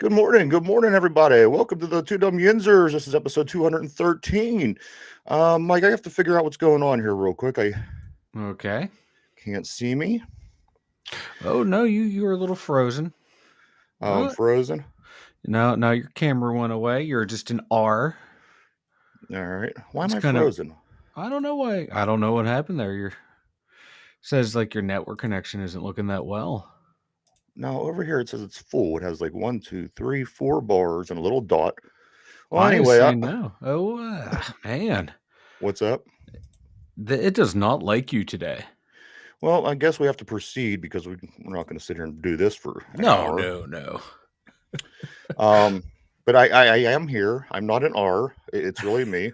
Good morning, everybody. Welcome to the Two Dumb Yinzers. This is episode 213. Mike, I have to figure out what's going on here real quick. I Okay. can't see me. Oh no, you were a little frozen. I'm frozen. Now your camera went away. You're just an R. All right. Why am It's I kind of frozen? I don't know why. I don't know what happened there. Your says like your network connection isn't looking that well. Now over here it says it's full. It has like 1, 2, 3, 4 bars and a little dot. Well, Mine is anyway, saying no. Oh man, what's up? it does not like you today. Well, I guess we have to proceed because we're not going to sit here and do this for an No, hour. no. But I am here. I'm not an R. It's really me.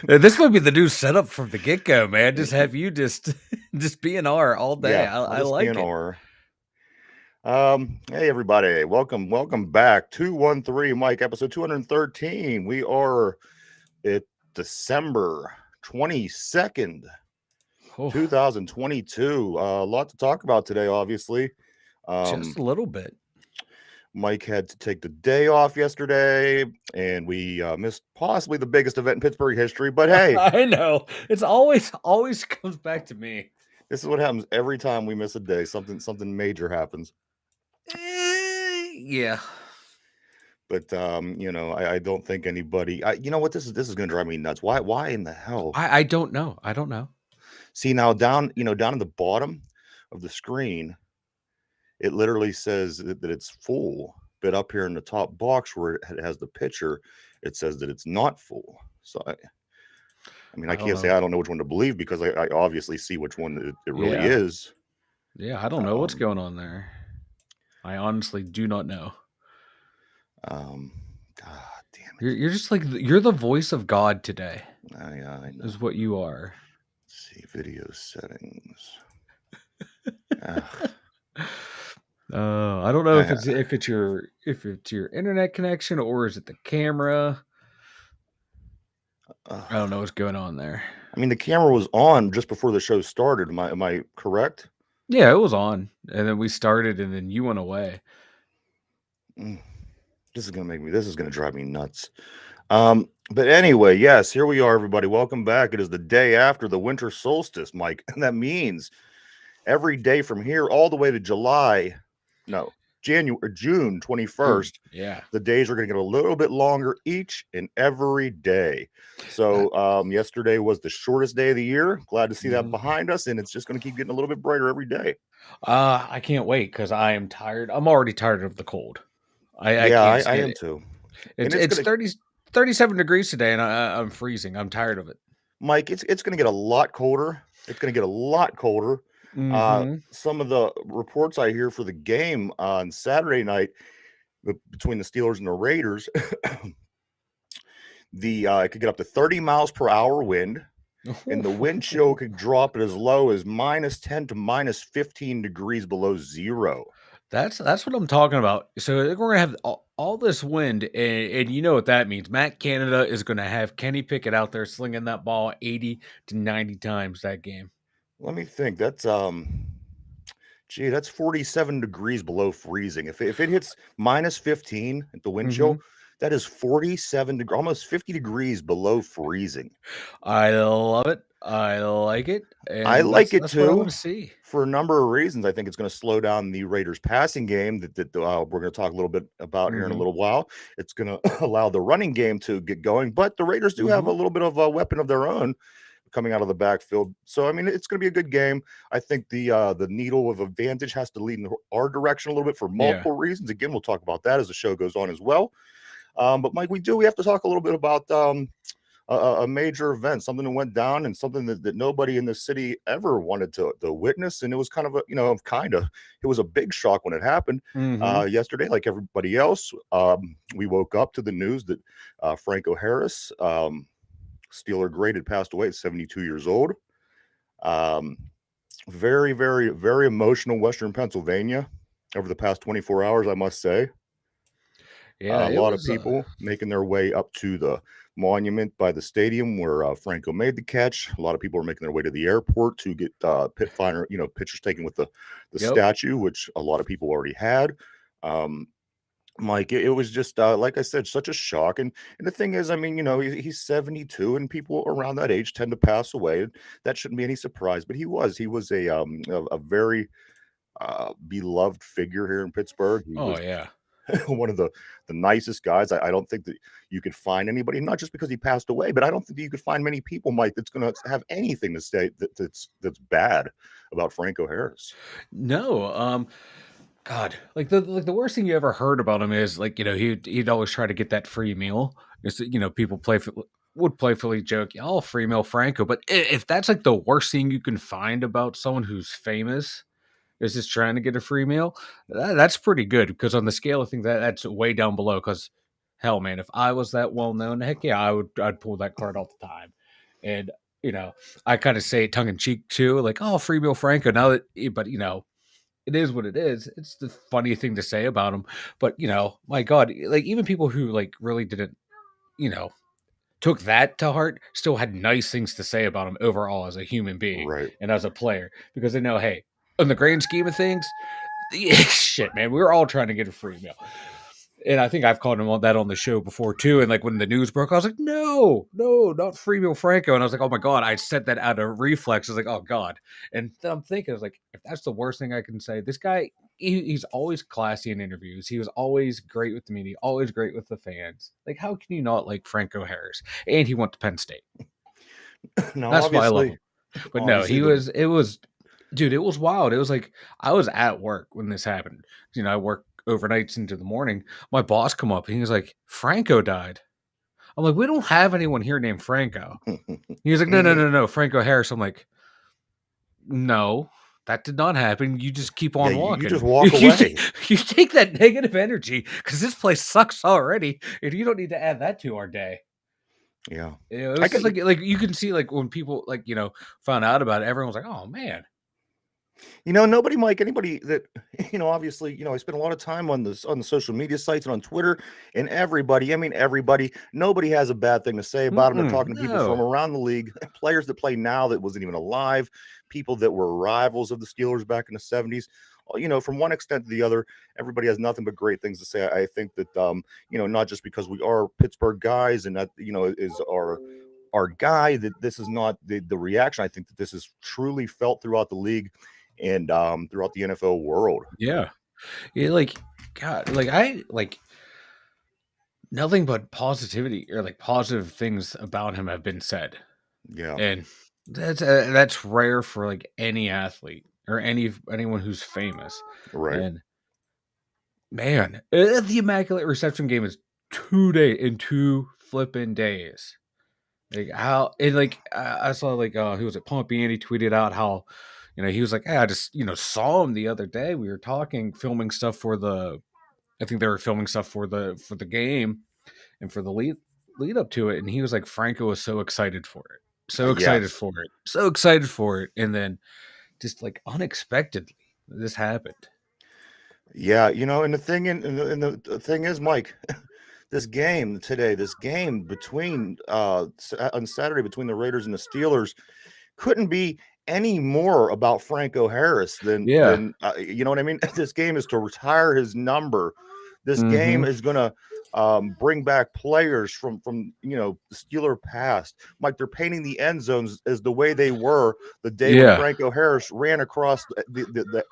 This might be the new setup from the get go, man. Just have you just be an R all day. Yeah, I I'll just be like an it. R. Hey everybody, welcome back. 213, Mike, episode 213. We are at December 22nd, 2022. A lot to talk about today, obviously. Just a little bit. Mike had to take the day off yesterday, and we missed possibly the biggest event in Pittsburgh history. But hey, I know it's always comes back to me. this is what happens every time we miss a day. Something major happens. Yeah. But I don't think anybody. You know what? This is going to drive me nuts. Why in the hell? I don't know. I don't know. See now down in the bottom of the screen, it literally says that it's full. But up here in the top box where it has the picture, it says that it's not full. So I can't say I don't know which one to believe because I obviously see which one it really is. Yeah, I don't know what's going on there. I honestly do not know. God damn it! You're just like you're the voice of God today. I know. Is what you are. Let's see video settings. I don't know if it's your internet connection or is it the camera. I don't know what's going on there. I mean, the camera was on just before the show started. Am I correct? Yeah, it was on, and then we started, and then you went away. This is gonna drive me nuts. But anyway, yes, here we are, everybody. Welcome back. It is the day after the winter solstice, Mike, and that means every day from here all the way to June 21st. Yeah, the days are going to get a little bit longer each and every day. So yesterday was the shortest day of the year. Glad to see that behind us, and it's just going to keep getting a little bit brighter every day. I can't wait because I am tired. I'm already tired of the cold. I am too. It's 37 degrees today, and I'm freezing. I'm tired of it. Mike, it's going to get a lot colder. It's going to get a lot colder. Some of the reports I hear for the game on Saturday night between the Steelers and the Raiders, it could get up to 30 miles per hour wind, and the wind chill could drop it as low as -10 to -15 degrees below zero. That's what I'm talking about. So we're gonna have all this wind, and you know what that means. Matt Canada is gonna have Kenny Pickett out there slinging that ball 80 to 90 times that game. Let me think. That's 47 degrees below freezing. If it hits -15 at the wind chill, that is 47 almost 50 degrees below freezing. I love it. I like it. And I like it that's too. What I want to see. For a number of reasons. I think it's going to slow down the Raiders' passing game that we're going to talk a little bit about here in a little while. It's going to allow the running game to get going, but the Raiders do have a little bit of a weapon of their own coming out of the backfield. So, I mean, it's going to be a good game. I think the needle of advantage has to lead in our direction a little bit for multiple reasons. Again, we'll talk about that as the show goes on as well. But Mike, we have to talk a little bit about a major event, something that went down and something that nobody in the city ever wanted to witness. And it was kind of it was a big shock when it happened yesterday, like everybody else. We woke up to the news that Franco Harris, Steeler great, had passed away at 72 years old. Very, very, very emotional Western Pennsylvania over the past 24 hours, I must say. Yeah, a lot of people making their way up to the monument by the stadium where Franco made the catch. A lot of people are making their way to the airport to get pictures taken with the statue, which a lot of people already had. Um, Mike, it was just like I said, such a shock. And the thing is, I mean, he's 72, and people around that age tend to pass away. That shouldn't be any surprise. But he was a very beloved figure here in Pittsburgh. He Oh was yeah. one of the nicest guys. I don't think that you could find anybody, not just because he passed away, but I don't think that you could find many people, Mike, that's going to have anything to say that's bad about Franco Harris. No, God, like the worst thing you ever heard about him is like he'd always try to get that free meal. Is that, people would playfully joke, "Oh, free meal Franco," but if that's like the worst thing you can find about someone who's famous is just trying to get a free meal, that's pretty good because on the scale of things, that's way down below. Because hell, man, if I was that well known, heck yeah, I'd pull that card all the time, and you know I kind of say it tongue in cheek too, like oh, free meal Franco. Now that, but it is what it is. It's the funny thing to say about him. But, my God, like even people who like really didn't, you know, took that to heart still had nice things to say about him overall as a human being Right. and as a player because they know, hey, in the grand scheme of things, shit, man, we were all trying to get a free meal. And I think I've called him on that on the show before too. And like when the news broke, I was like, no, no, not free meal Franco. And I was like, oh my God, I said that out of reflex. I was like, oh God. And I'm thinking, I was like, if that's the worst thing I can say, this guy, he's always classy in interviews. He was always great with the media, always great with the fans. Like, how can you not like Franco Harris? And he went to Penn State. Now, That's why I love him. But no, obviously, the dude, it was wild. It was like I was at work when this happened. I work overnights into the morning. My boss come up and he was like, Franco died. I'm like, we don't have anyone here named Franco. He was like, no, no, Mhm. no, no, Franco Harris. I'm like, no, that did not happen. You just keep Yeah, on you just walking. walk away. You take that negative energy because this place sucks already, and you don't need to add that to our day. Yeah, It I was just got. like you can see like when people like found out about it, everyone was like, oh man. Nobody, Mike, anybody that, obviously, I spend a lot of time on the social media sites and on Twitter, and everybody, I mean, everybody, nobody has a bad thing to say about him. They're Mm-mm, talking to people from no. around the league, players that play now that wasn't even alive, people that were rivals of the Steelers back in the 70s. From one extent to the other, everybody has nothing but great things to say. I think that, not just because we are Pittsburgh guys and that, is our guy, that this is not the reaction. I think that this is truly felt throughout the league and throughout the NFL world. Yeah. Yeah, like God, like I like nothing but positivity or like positive things about him have been said. Yeah, And that's rare for like any athlete or anyone who's famous. right. And man, the Immaculate Reception game is 2 day in 2 flipping days. Like how and like I saw like who was it? Pompiani tweeted out how he was like, hey, I just saw him the other day. We were talking, filming stuff for the. I think they were filming stuff for the game and for the lead up to it. And he was like, Franco was so excited for it, so excited Yes. for it, so excited for it, and then just like unexpectedly, this happened. Yeah, and the thing the thing is, Mike, this game between on Saturday between the Raiders and the Steelers couldn't be any more about Franco Harris Yeah. than you know what I mean? This game is to retire his number. This game Mm-hmm. is going to bring back players from the Steeler past. Mike, they're painting the end zones as the way they were the day when Yeah. Franco Harris ran across the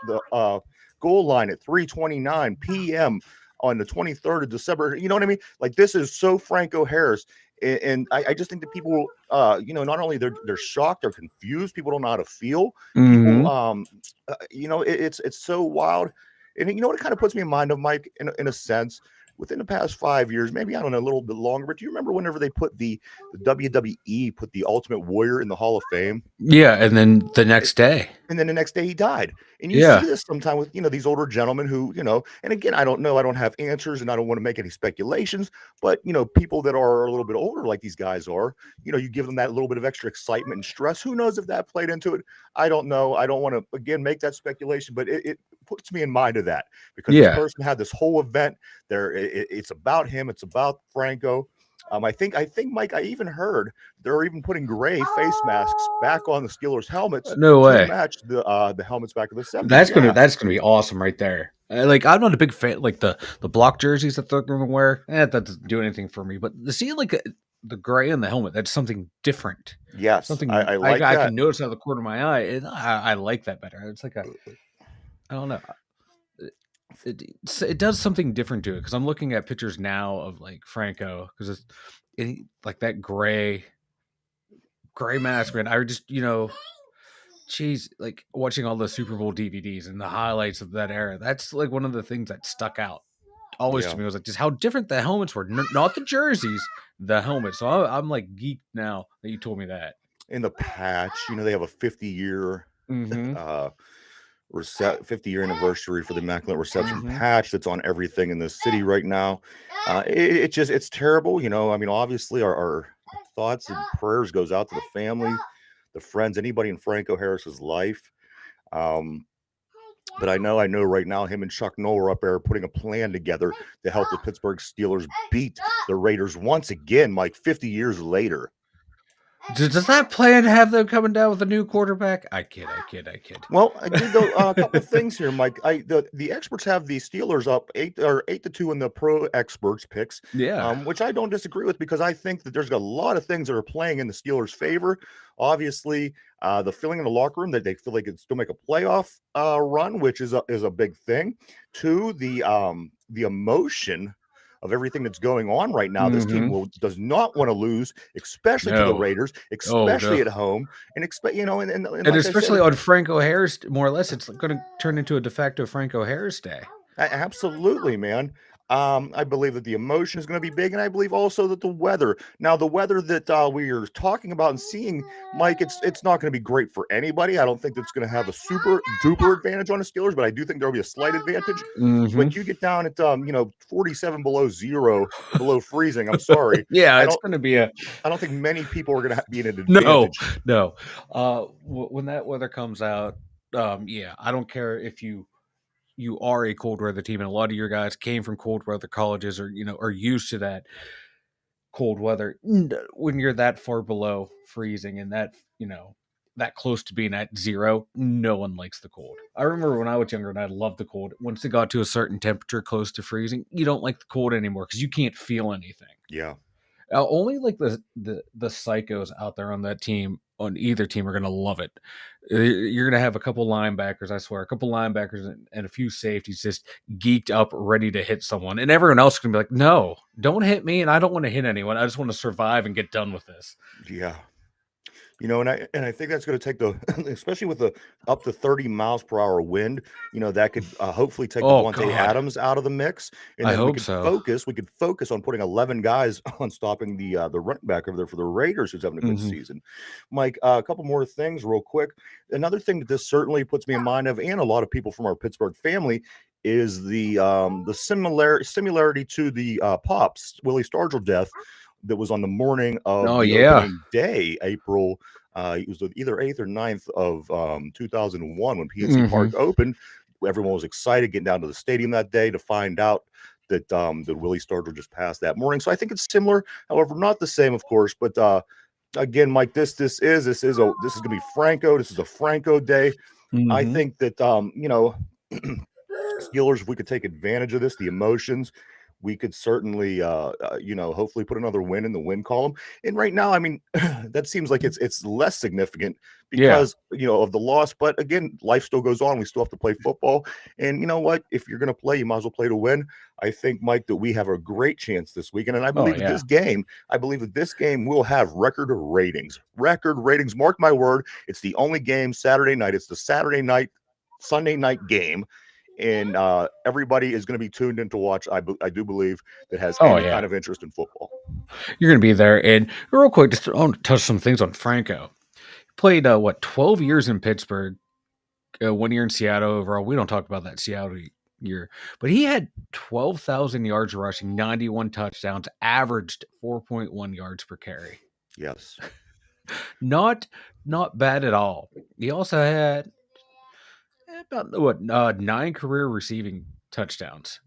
goal line at 3:29 p.m. on the 23rd of December. You know what I mean? Like this is so Franco Harris. And I just think that people, not only they're shocked, they're confused. People don't know how to feel. People, Mm-hmm. it's so wild. And you know what it kind of puts me in mind of, Mike, in a sense, within the past 5 years, maybe I don't know, a little bit longer. But do you remember whenever they put the WWE put the Ultimate Warrior in the Hall of Fame? Yeah. And then the next day. And then the next day he died. And you see Yeah. this sometime with, these older gentlemen who, and again, I don't know, I don't have answers and I don't want to make any speculations, but, people that are a little bit older, like these guys are, you give them that little bit of extra excitement and stress. Who knows if that played into it? I don't know. I don't want to, again, make that speculation, but it puts me in mind of that because this Yeah. person had this whole event there. It's about him. It's about Franco. I think, Mike, I even heard they're even putting gray face masks back on the Steelers helmets No to way. match the helmets back of the 70s. That's gonna be awesome right there. Like I'm not a big fan like the block jerseys that they're gonna wear. That doesn't do anything for me. But the seeing like the gray in the helmet, that's something different. Yes, Something I like I that. can notice out of the corner of my eye, and I like that better. It's like a I don't know. It does something different to it because I'm looking at pictures now of like Franco because like that gray mask, man. I just geez, like watching all the Super Bowl DVDs and the highlights of that era. That's like one of the things that stuck out always to Yeah. me was like just how different the helmets were. Not the jerseys, the helmets. So I'm like geeked now that you told me that. In the patch, they have a 50-year Mm-hmm. uh 50-year anniversary for the Immaculate Reception Mm-hmm. patch that's on everything in the city right now. It's terrible. I mean, obviously our thoughts and prayers goes out to the family, the friends, anybody in Franco Harris's life. Um, but I know right now him and Chuck Noll are up there putting a plan together to help the Pittsburgh Steelers beat the Raiders once again, Mike, 50 years later. Does that plan have them coming down with a new quarterback? I kid. Well, I did though a couple things here, Mike. The experts have the Steelers up 8-2 in the pro experts picks, Yeah. which I don't disagree with because I think that there's a lot of things that are playing in the Steelers' favor. Obviously, the feeling in the locker room that they feel they can still make a playoff run, which is a big thing. Two, the emotion of everything that's going on right now. This team Mm-hmm. does not want to lose, especially to the No. Raiders, Oh no. especially at home, and expect and And like I especially said, on Franco Harris, more or less, it's going to turn into a de facto Franco Harris day. Absolutely, man. I believe that the emotion is going to be big, and I believe also that the weather. Now, the weather that we are talking about and seeing, Mike, it's not going to be great for anybody. I don't think that's going to have a super duper advantage on the Steelers, but I do think there will be a slight advantage. Mm-hmm. But you get down at 47 below zero, below freezing. I'm sorry, Yeah, I it's don't. going to be a I don't think many people are going to be in an no, advantage. no. When that weather comes out, yeah, I don't care if you are a cold weather team, and a lot of your guys came from cold weather colleges, or are used to that cold weather. When you're that far below freezing and that that close to being at zero, no one likes the cold. I remember when I was younger and I loved the cold. Once it got to a certain temperature close to freezing, you don't like the cold anymore because you can't feel anything. Yeah, Only like the psychos out there on that team, on either team, are gonna love it. You're gonna have a couple linebackers, I swear, a couple linebackers and a few safeties just geeked up, ready to hit someone, and everyone else is gonna be like, "No, don't hit me, and I don't want to hit anyone. I just want to survive and get done with this." yeah. And I think that's going to take especially with the up to 30 miles per hour wind, that could hopefully take Oh Devontae God, Adams out of the mix, and I then we hope could so. focus. We could focus on putting 11 guys on stopping the running back over there for the Raiders, who's having a good Hmm. season. Mike, a couple more things, real quick. Another thing that this certainly puts me in mind of, and a lot of people from our Pittsburgh family, is the similarity to the Pops Willie Stargell death that was on the morning of Oh the yeah. opening day, April. It was either 8th or 9th of 2001 when PNC Hmm. Park opened. Everyone was excited getting down to the stadium that day to find out that Willie Stargell just passed that morning. So I think it's similar, however, not the same, of course. But again, Mike, this is gonna be Franco. This is a Franco day. I Hmm. think that Steelers, if we could take advantage of this, the emotions, we could certainly, hopefully put another win in the win column. And right now, I mean, that seems like it's less significant Yeah. because of the loss. But again, life still goes on. We still have to play football. And you know what? If you're going to play, you might as well play to win. I think, Mike, that we have a great chance this weekend. And Oh yeah. I believe that this game will have record ratings. Record ratings. Mark my word. It's the only game Saturday night. It's the Sunday night game, and everybody is going to be tuned in to watch. I do believe that has Oh any yeah. kind of interest in football. You're gonna be there, and real quick, just I want to touch some things on Franco. Played 12 years in Pittsburgh, 1 year in Seattle overall. We don't talk about that Seattle year, but he had 12,000 yards rushing, 91 touchdowns, averaged 4.1 yards per carry. Yes, Not not bad at all. He also had about 9 career receiving touchdowns.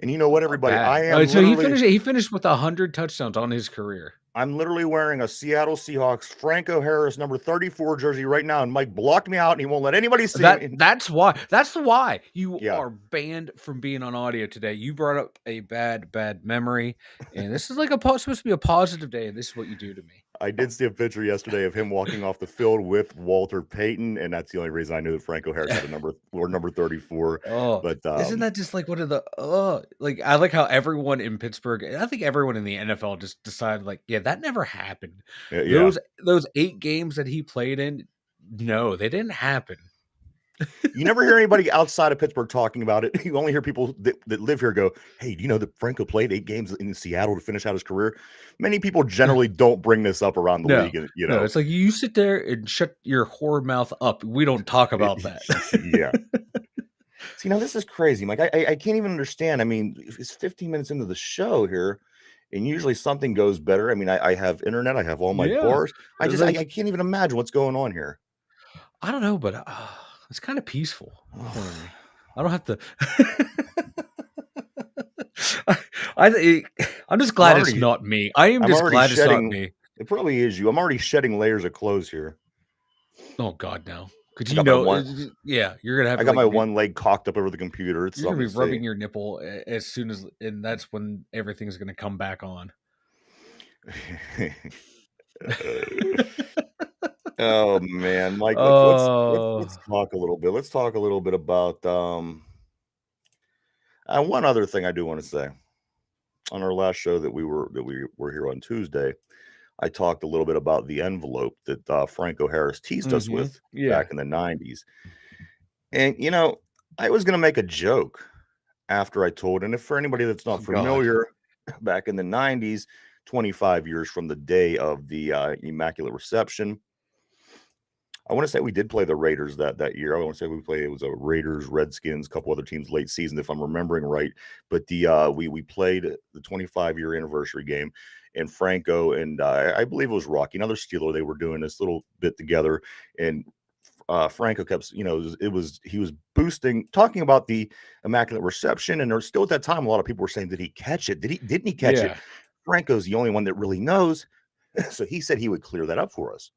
And you know what, Not everybody? bad. So he finished with 100 touchdowns on his career. I'm literally wearing a Seattle Seahawks Franco Harris number 34 jersey right now, and Mike blocked me out, and he won't let anybody see me. That's why you Yeah. are banned from being on audio today. You brought up a bad memory, and this is like supposed to be a positive day, and this is what you do to me. I did see a picture yesterday of him walking off the field with Walter Payton, and that's the only reason I knew that Franco Harris had a number 34. Oh, But isn't that just like one of the like I like how everyone in Pittsburgh, I think everyone in the NFL just decided like, yeah, that never happened. yeah, Those 8 games that he played in, no, they didn't happen. you never hear anybody outside of Pittsburgh talking about it. You only hear people that live here go, "Hey, do you know that Franco played 8 games in Seattle to finish out his career?" Many people generally don't bring this up around the league, No, it's like you sit there and shut your whore mouth up. We don't talk about that. Yeah. See, now this is crazy, Mike. I can't even understand. I mean, if it's 15 minutes into the show here, and usually something goes better. I mean, I have internet, I have all my Yeah. bars. I can't even imagine what's going on here. I don't know, but it's kind of peaceful. I don't have to. I'm just glad it's not me. I am just glad it's not me. It probably is you. I'm already shedding layers of clothes here. Oh God, no! Could I you got my know? one- Yeah, you're gonna have. I got my one leg cocked up over the computer. It's You're gonna be something to rubbing see. your nipple as soon as, and that's when everything's gonna come back on. Oh man, Mike, let's talk a little bit. Let's talk a little bit about one other thing I do want to say. On our last show that we were here on Tuesday, I talked a little bit about the envelope that Franco Harris teased us with back in the 90s. And you know, I was going to make a joke after I told, and if for anybody that's not familiar, back in the 90s, 25 years from the day of the Immaculate Reception, I want to say we did play the Raiders that year. I want to say it was a Raiders, Redskins, a couple other teams late season, if I'm remembering right. But we played the 25-year anniversary game, and Franco and I believe it was Rocky, another Steeler. They were doing this little bit together, and Franco kept, he was boosting, talking about the Immaculate Reception, and there's still at that time a lot of people were saying, did he catch it? Didn't he catch it? Franco's the only one that really knows, so he said he would clear that up for us.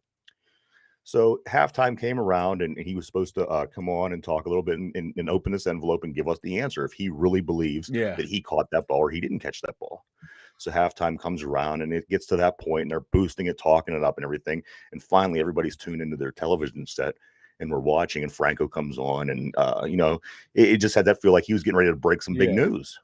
So halftime came around, and he was supposed to come on and talk a little bit and open this envelope and give us the answer if he really believes that he caught that ball or he didn't catch that ball. So halftime comes around, and it gets to that point, and they're boosting it, talking it up and everything. And finally, everybody's tuned into their television set, and we're watching, and Franco comes on, and, it just had that feel like he was getting ready to break some big news.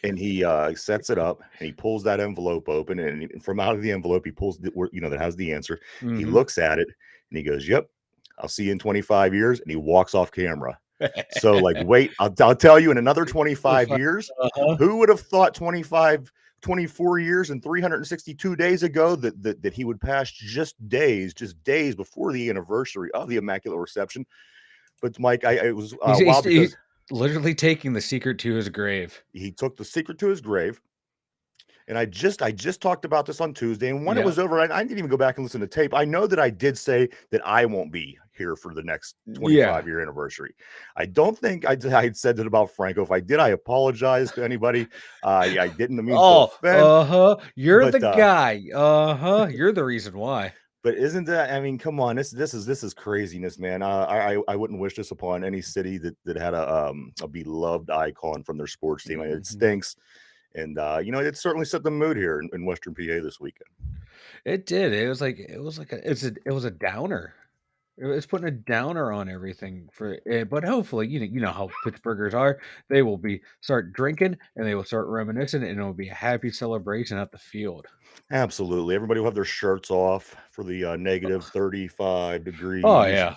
And he sets it up, and he pulls that envelope open, and from out of the envelope, he pulls that has the answer. Mm-hmm. He looks at it, and he goes, "Yep, I'll see you in 25 years." And he walks off camera. So, like, wait, I'll tell you, in another 25 years, who would have thought 24 years and 362 days ago that he would pass just days before the anniversary of the Immaculate Reception? But Mike, it was wild because literally taking the secret to his grave. He took the secret to his grave. And I just talked about this on Tuesday, and when it was over, I didn't even go back and listen to tape. I know that I did say that I won't be here for the next 25-year anniversary. I don't think I had said that about Franco. If I did, I apologize to anybody. I didn't mean to offend. You're the guy. You're the reason why. But isn't that? I mean, come on, this is craziness, man. I wouldn't wish this upon any city that had a beloved icon from their sports team. It stinks. And it certainly set the mood here in Western PA this weekend. It did. It was a downer. It was putting a downer on everything but hopefully, you know how Pittsburghers are. They will start drinking, and they will start reminiscing, and it will be a happy celebration at the field. Absolutely, everybody will have their shirts off for the negative 35 degrees.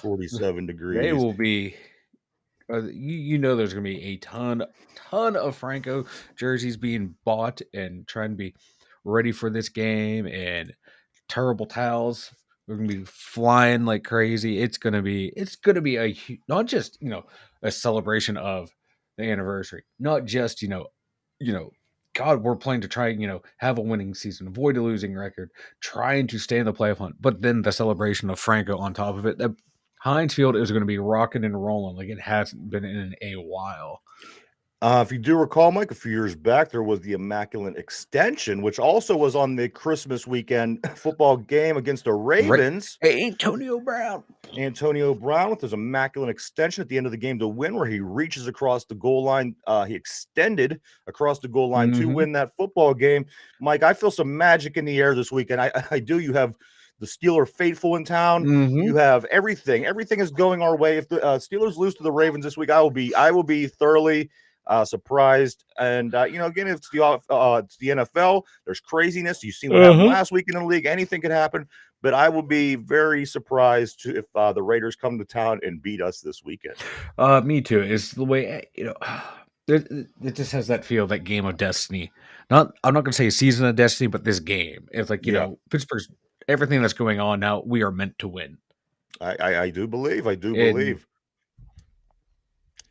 47 degrees. They will be. There's going to be a ton of Franco jerseys being bought and trying to be ready for this game, and terrible towels. We're going to be flying like crazy. It's going to be not just, a celebration of the anniversary, not just, God, we're playing to try, have a winning season, avoid a losing record, trying to stay in the playoff hunt, but then the celebration of Franco on top of it. Heinz Field is going to be rocking and rolling like it hasn't been in a while. If you do recall, Mike, a few years back, there was the Immaculate Extension, which also was on the Christmas weekend football game against the Right. Ravens. Hey, Antonio Brown. Antonio Brown with his immaculate extension at the end of the game to win, where he reaches across the goal line. He extended across the goal line to Mm-hmm. win that football game. Mike, I feel some magic in the air this weekend. I do. You have the Steeler faithful in town. Mm-hmm. You have everything. Everything is going our way. If the Steelers lose to the Ravens this week, I will be thoroughly surprised. And again, it's the NFL. There's craziness. You've seen what happened last week in the league. Anything could happen. But I will be very surprised if the Raiders come to town and beat us this weekend. Me too. It's the way it just has that feel, that game of destiny. I'm not gonna say a season of destiny, but this game. It's like, Yeah, Pittsburgh's everything that's going on now, we are meant to win. I do believe. I do And believe.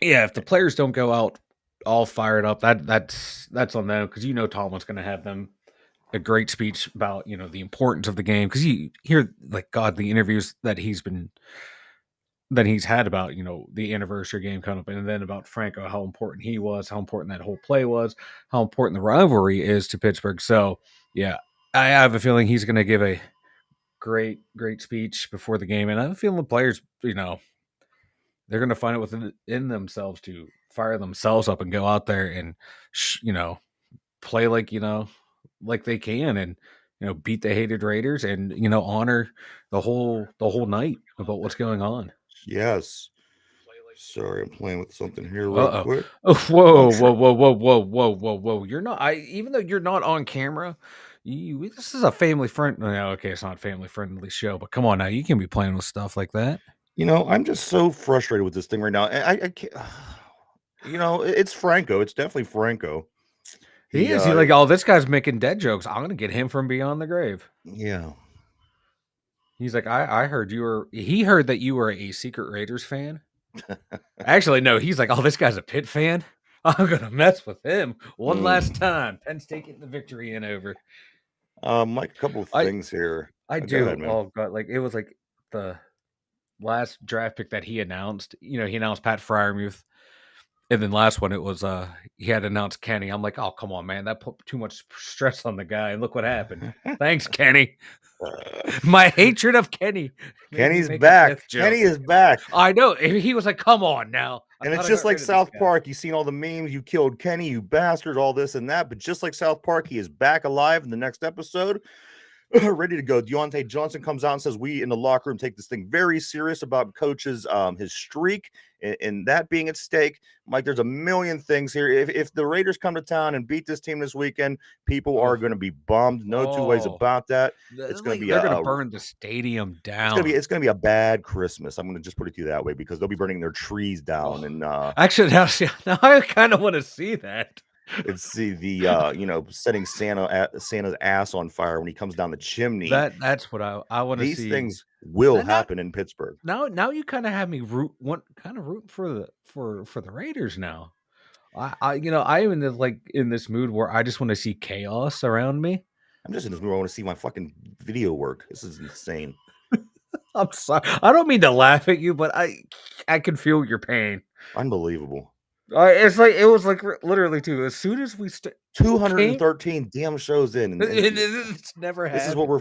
yeah, if the players don't go out all fired up, that's on them, because Tomlin's gonna have them a great speech about the importance of the game, because you hear, like, God, the interviews that he's had about the anniversary game coming up, and then about Franco, how important he was, how important that whole play was, how important the rivalry is to Pittsburgh. So yeah, I have a feeling he's going to give a great speech before the game, and I have a feeling the players, they're going to find it within themselves to fire themselves up and go out there and play like they can, and beat the hated Raiders, and honor the whole night about what's going on. Yes. Sorry, I'm playing with something here real Uh-oh. quick. Oh, Oh, whoa, whoa, sure. whoa, whoa, whoa, whoa, whoa, whoa. You're not even though you're not on camera, this is a family friend. No, okay, it's not a family friendly show, but come on now, you can be playing with stuff like that. I'm just so frustrated with this thing right now. And I can't. It's Franco. It's definitely Franco. He He, is. He's like, oh, this guy's making dead jokes. I'm gonna get him from beyond the grave. yeah. He's like, I heard he heard that you were a secret Raiders fan. Actually, no, he's like, oh, this guy's a Pitt fan. I'm gonna mess with him one last time. Penn State getting the victory in over. Mike, a couple of I things here. I Go ahead, do. man. Oh god, like, it was like the last draft pick that he announced. He announced Pat Fryermuth, and then last one, it was he had announced Kenny. I'm like, oh, come on, man, that put too much stress on the guy, and look what happened. Thanks, Kenny. My hatred of Kenny made me Kenny's make a back. death joke. Kenny is back. I know. He was like, come on now. I And it's thought I just got like rid of this South guy. Park. You've seen all the memes. You killed Kenny, you bastard, all this and that. But just like South Park, he is back alive in the next episode, ready to go. Deontay Johnson comes out and says, we in the locker room take this thing very serious about coach's his streak and that being at stake. Mike, there's a million things here. If the Raiders come to town and beat this team this weekend, people are going to be bummed. No two ways about that. It's going to be They're going to burn the stadium down. it's gonna be a bad Christmas. I'm gonna just put it to you that way, because they'll be burning their trees down and Actually, now I kind of want to see that. and see the setting Santa's ass on fire when he comes down the chimney. That's what I want to These see. things will Now- happen in Pittsburgh. Now you kind of have me rooting for the Raiders now. I am in this mood where I just want to see chaos around me. I'm just in this mood. I want to see my fucking video work. This is insane. I'm sorry. I don't mean to laugh at you, but I can feel your pain. Unbelievable. It's like, it was like literally too. As soon as we 213 damn shows in, and it's never happened. this is what we're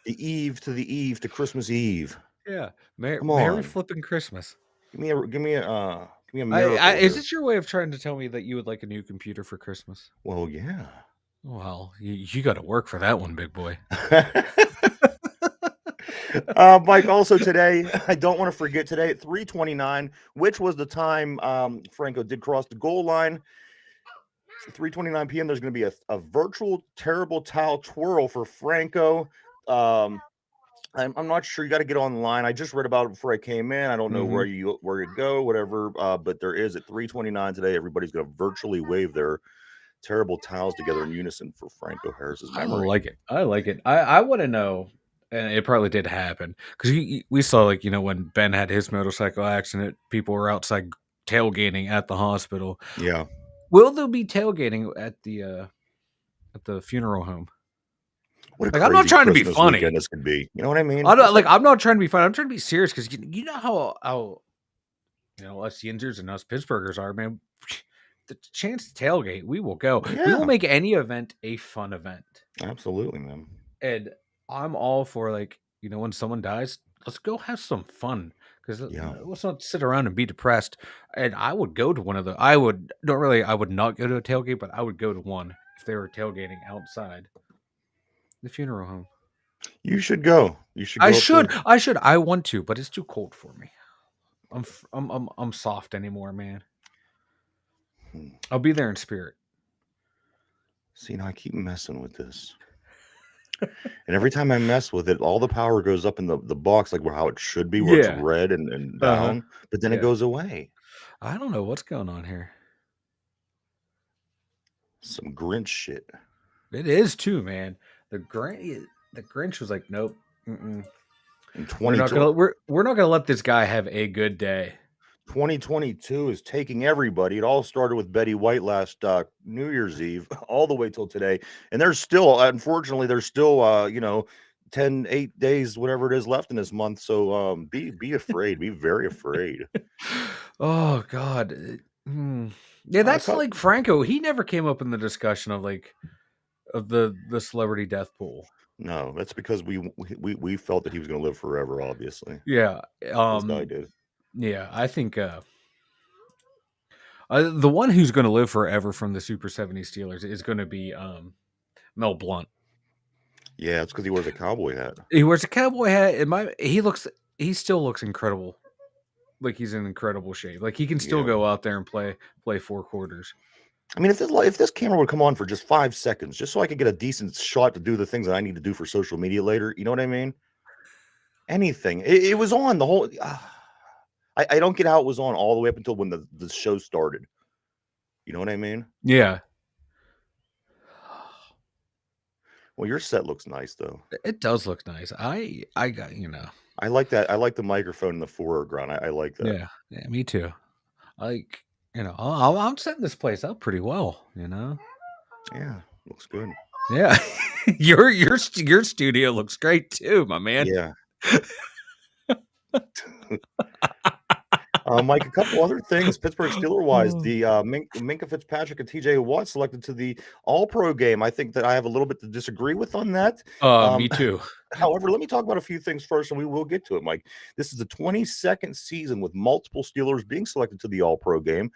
the eve to Christmas Eve. Yeah, Come on. Merry flipping Christmas. Give me a miracle. Is this your way of trying to tell me that you would like a new computer for Christmas? Well, yeah. Well, you got to work for that one, big boy. Mike, also today, I don't want to forget today at 3:29, which was the time Franco did cross the goal line. 3:29 p.m. There's going to be a virtual terrible towel twirl for Franco. I'm not sure. You got to get online. I just read about it before I came in. I don't know where you go, whatever. But there is at 3:29 today. Everybody's going to virtually wave their terrible towels together in unison for Franco Harris's memory. I like it. I want to know, and it probably did happen, because we saw, like, when Ben had his motorcycle accident, people were outside tailgating at the hospital. Yeah. Will there be tailgating at the funeral home? What I'm not trying to be Christmas funny. weekend this could be. You know what I mean? I'm not trying to be funny. I'm trying to be serious, because you know how us Yinzers and us Pittsburghers are, man. The chance to tailgate, we will go. We will Yeah, make any event a fun event. absolutely, man. And I'm all for, like, when someone dies, let's go have some fun. Because Yeah. let's not sit around and be depressed. And I would go to one of the. I would don't really. I would not go to a tailgate, but I would go to one if they were tailgating outside the funeral home. You should go. You should I go up should. to. I should. I want to, but it's too cold for me. I'm soft anymore, man. Hmm. I'll be there in spirit. See, now I keep messing with this. And every time I mess with it, all the power goes up in the box, like how it should be, where it's Yeah. red and Uh-huh. down, but then it Yeah. goes away. I don't know what's going on here. Some Grinch shit. It is too, man. The Grinch was like, nope. Mm-mm. In We're 20, not gonna we're not gonna let this guy have a good day. 2022 is taking everybody. It all started with Betty White last New Year's Eve, all the way till today. And there's still, unfortunately, there's still, 10, 8 days, whatever it is left in this month. So be afraid. Be very afraid. Oh God. Yeah, Uh, that's cut. like Franco. He never came up in the discussion of the celebrity death pool. No, that's because we felt that he was going to live forever, obviously. Yeah. This guy did. Yeah, I think the one who's going to live forever from the Super 70 Steelers is going to be Mel Blunt. Yeah, it's because he wears a cowboy hat. He wears a cowboy hat. He still looks incredible. Like he's in incredible shape. Like he can still Yeah. go out there and play 4 quarters. I mean, if this camera would come on for just 5 seconds, just so I could get a decent shot to do the things that I need to do for social media later, you know what I mean? Anything. It was on the whole. I don't get how it was on all the way up until when the show started. You know what I mean? Yeah. Well, your set looks nice though. It does look nice. I got, I like that. I like the microphone in the foreground. I like that. Yeah. Yeah, me too. Like, I'm setting this place up pretty well, Yeah, looks good. Yeah. Your studio looks great too, my man. Yeah. Mike, a couple other things, Pittsburgh Steeler wise, the Minka Fitzpatrick and TJ Watt selected to the All Pro game. I think that I have a little bit to disagree with on that. Me too. However, let me talk about a few things first, and we will get to it, Mike. This is the 22nd season with multiple Steelers being selected to the All Pro game.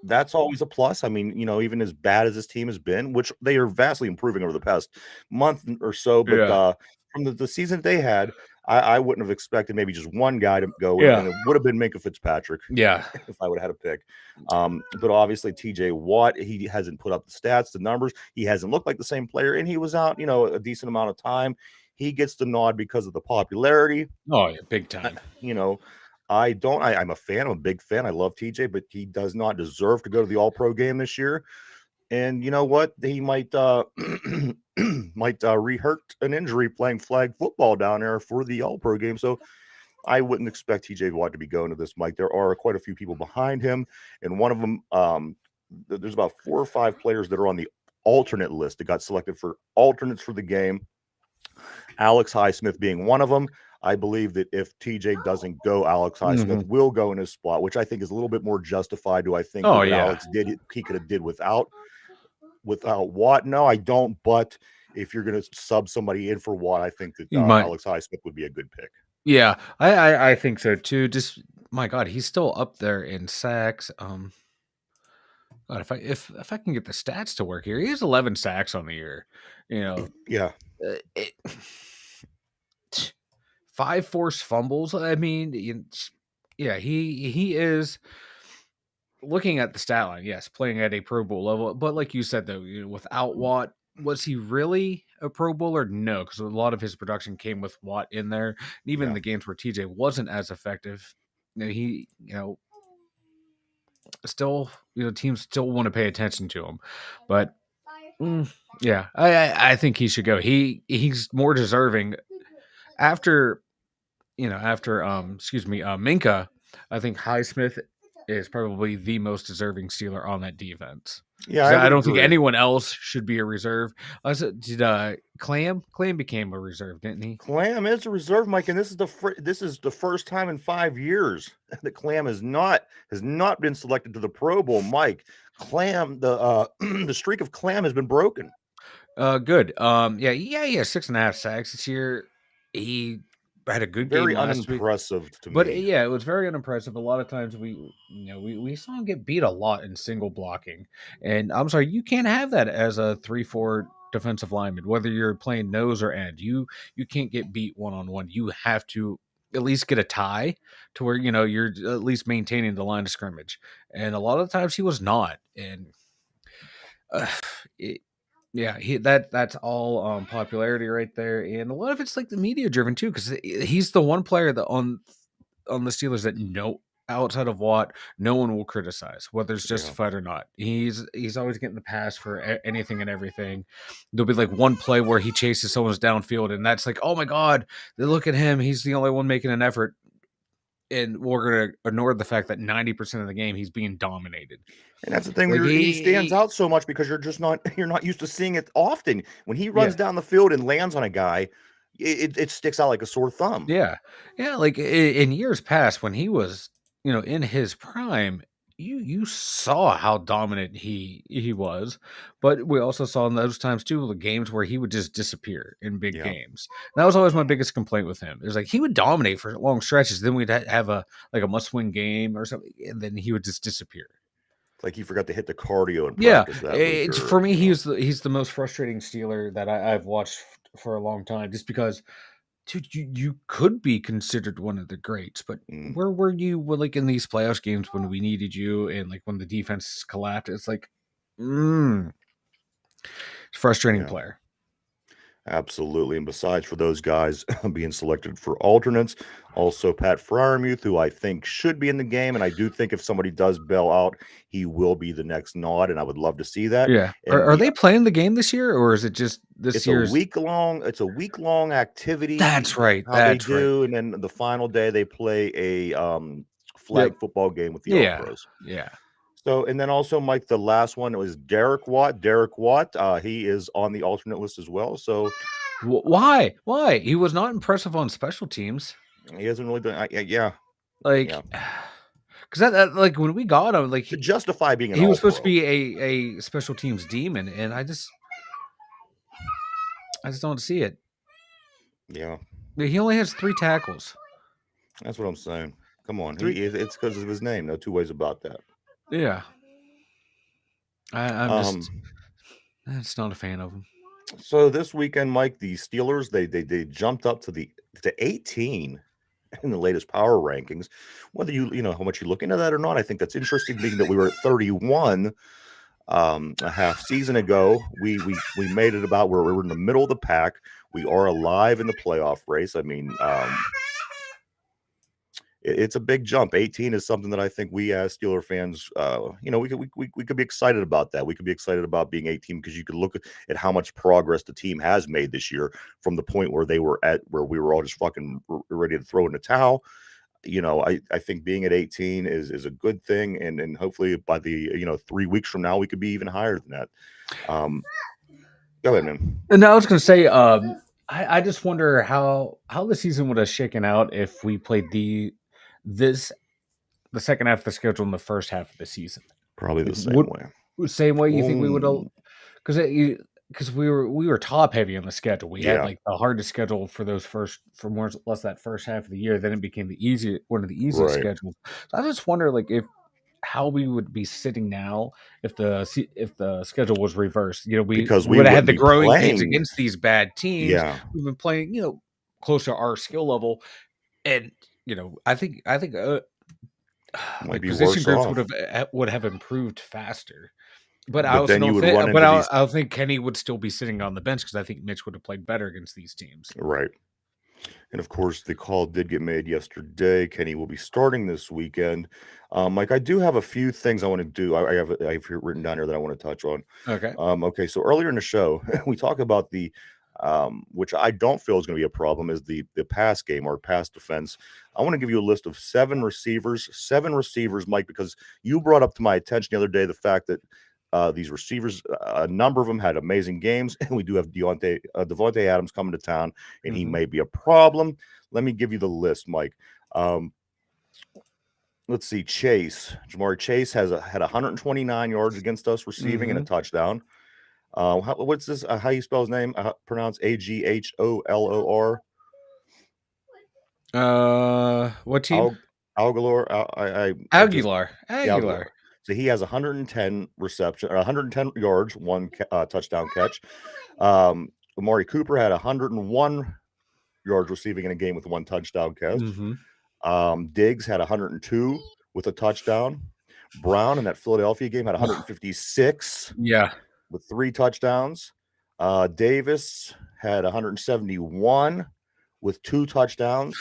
That's always a plus. I mean, even as bad as this team has been, which they are vastly improving over the past month or so, but Yeah. from the season they had, I wouldn't have expected maybe just one guy to go, Yeah. and it would have been Minka Fitzpatrick Yeah. if I would have had a pick. But obviously, TJ Watt, he hasn't put up the stats, the numbers. He hasn't looked like the same player, and he was out, a decent amount of time. He gets the nod because of the popularity. Oh, yeah, big time. I'm a fan. I'm a big fan. I love TJ, but he does not deserve to go to the All Pro game this year. And you know what? He might re-hurt an injury playing flag football down there for the All Pro game. So I wouldn't expect TJ Watt to be going to this, Mike. There are quite a few people behind him, and one of them, there's about 4 or 5 players that are on the alternate list that got selected for alternates for the game. Alex Highsmith being one of them. I believe that if TJ doesn't go, Alex Highsmith will go in his spot, which I think is a little bit more justified. Do I think that what Alex did, he could have did without Watt? No, I don't. But if you're going to sub somebody in for Watt, I think that Alex Highsmith would be a good pick. Yeah, I think so too. Just my God, he's still up there in sacks. God, if I can get the stats to work here, he has 11 sacks on the year. Yeah. 5 forced fumbles. I mean, yeah, he is looking at the stat line. Yes, playing at a Pro Bowl level, but like you said though, without Watt, was he really a Pro Bowler? No, because a lot of his production came with Watt in there. And even in the games where TJ wasn't as effective, he, still, teams still want to pay attention to him. But yeah, I think he should go. He's more deserving after Minka. I think Highsmith is probably the most deserving Steeler on that defense. Yeah, 'Cause I I would don't think agree. anyone else should be a reserve. I said, did Clam became a reserve, didn't he? Clam is a reserve, Mike, and this is the first time in 5 years that Clam has not been selected to the Pro Bowl. Mike, Clam, the streak of Clam has been broken. Good. Yeah, 6.5 sacks this year. He had a good game Very last week. unimpressive to But me. yeah, it was very unimpressive. A lot of times we saw him get beat a lot in single blocking, and I'm sorry, you can't have that as a 3-4 defensive lineman. Whether you're playing nose or end, you can't get beat one on one. You have to at least get a tie to where you're at least maintaining the line of scrimmage. And a lot of times he was not, and uh, it, yeah, that's all popularity right there, and a lot of it's like the media driven too, because he's the one player that on the Steelers that outside of Watt, no one will criticize, whether it's Yeah. justified or not. He's always getting the pass for anything and everything. There'll be like one play where he chases someone's downfield, and that's like, oh my god, they look at him. He's the only one making an effort, and we're gonna ignore the fact that 90% of the game he's being dominated. And that's the thing Like where he stands out so much because you're not used to seeing it often. When he runs yeah, down the field and lands on a guy, it sticks out like a sore thumb. yeah. Like in years past when he was in his prime, you saw how dominant he was, but we also saw in those times too the games where he would just disappear in big Yeah. games. That was always my biggest complaint with him. It was like he would dominate for long stretches, then we'd have a like a must-win game or something, and then he would just disappear. Like he forgot to hit the cardio in Yeah, practice that week, it's for or me. He's the most frustrating Steeler that I've watched for a long time, just because, dude, you could be considered one of the greats, but mm, where were you like in these playoffs games when we needed you and like when the defense collapsed? It's like, mm, frustrating yeah. player. Absolutely. And besides, for those guys being selected for alternates, also Pat Fryermuth, who I think should be in the game. And I do think if somebody does bail out, he will be the next nod. And I would love to see that. Yeah, And are they playing the game this year or is it just this year's? it's a week long activity, That's right. how they That's right. do. And then the final day they play a Yep. flag football game with the All Yeah. Pros. Yeah. So, and then also, Mike, the last one was Derek Watt. Derek Watt, he is on the alternate list as well. So Why? Why? He was not impressive on special teams. he hasn't really done, yeah, Like, yeah. because like when we got him, like To justify being an he was all supposed to pro. be a special teams demon, and I just don't see it. Yeah, He only has 3 tackles. that's what I'm saying. Come on. Three. It's because of his name. No two ways about that. Yeah. I'm Um, just not a fan of him. so this weekend, Mike, the Steelers, they jumped up to 18 in the latest power rankings. Whether you know how much you look into that or not, I think that's interesting, being that we were at 31 a half season ago. We made it about where we were in the middle of the pack. We are alive in the playoff race. I mean, it's a big jump. 18 is something that I think we as Steeler fans, we could be excited about that. We could be excited about being 18 because you could look at how much progress the team has made this year from the point where they were at, where we were all just fucking ready to throw in the towel. I think being at 18 is a good thing, and hopefully by the 3 weeks from now we could be even higher than that. Go ahead, man. And I was going to say, I just wonder how the season would have shaken out if we played the second half of the schedule in the first half of the season. Probably the Like, same way. same way you think we would have, Ooh, because we were top heavy on the schedule. We had yeah, like the hardest schedule for more or less that first half of the year. Then it became one of the easiest right. schedules. So I just wonder, like, if how we would be sitting now if the schedule was reversed. We Because we would have had wouldn't the be growing pains playing. against these bad teams. Yeah, We've been playing, close to our skill level, and I think might like be position worse groups off. would have improved faster. But I But also then you don't would think. run But into these. I think Kenny would still be sitting on the bench because I think Mitch would have played better against these teams. Right. And of course, the call did get made yesterday. Kenny will be starting this weekend. Mike, I do have a few things I want to do. I have here written down here that I want to touch on. Okay. Okay, so earlier in the show, we talk about which I don't feel is going to be a problem, is the pass game or pass defense. I want to give you a list of seven receivers, Mike, because you brought up to my attention the other day the fact that these receivers, a number of them had amazing games, and we do have Devontae Adams coming to town, and he may be a problem. Let me give you the list, Mike. Let's see. Jamari Chase had 129 yards against us receiving and a touchdown. What's this? How you spell his name? Pronounce Agholoor. What team? Aguilar. Aguilar. So he has 110 reception or 110 yards, one touchdown catch. Amari Cooper had 101 yards receiving in a game with one touchdown catch. Diggs had 102 with a touchdown. Brown in that Philadelphia game had 156. Yeah. With 3 touchdowns. Davis had 171 with 2 touchdowns.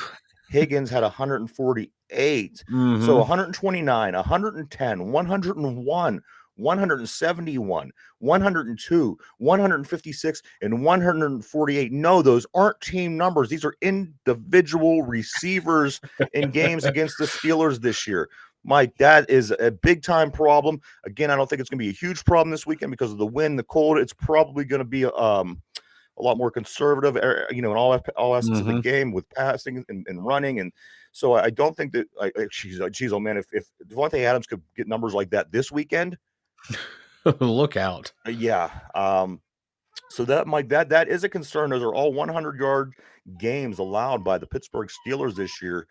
Higgins had 148. So 129, 110, 101, 171, 102, 156, and 148. No, those aren't team numbers. These are individual receivers in games against the Steelers this year. Mike, that is a big time problem. Again, I don't think it's going to be a huge problem this weekend because of the wind, the cold. It's probably going to be a lot more conservative, in all aspects of the game with passing and running. And so I don't think that, geez, oh man, if Devontae Adams could get numbers like that this weekend, look out. Yeah. So that is a concern. Those are all 100-yard games allowed by the Pittsburgh Steelers this year.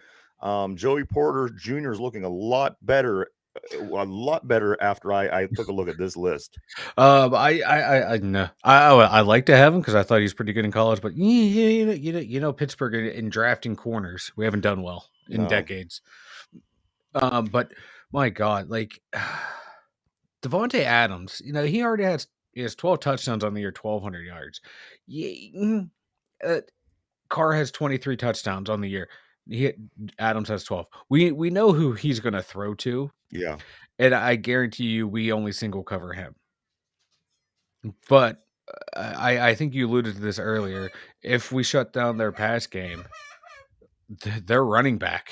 Joey Porter Jr. is looking a lot better after I took a look at this list. I like to have him because I thought he's pretty good in college, but Pittsburgh in drafting corners, we haven't done well in decades. But my God, like Devontae Adams, he already has 12 touchdowns on the year, 1,200 yards. Carr has 23 touchdowns on the year. Adams has 12. We know who he's going to throw to. Yeah. And I guarantee you we only single cover him. But I think you alluded to this earlier. If we shut down their pass game, their running back.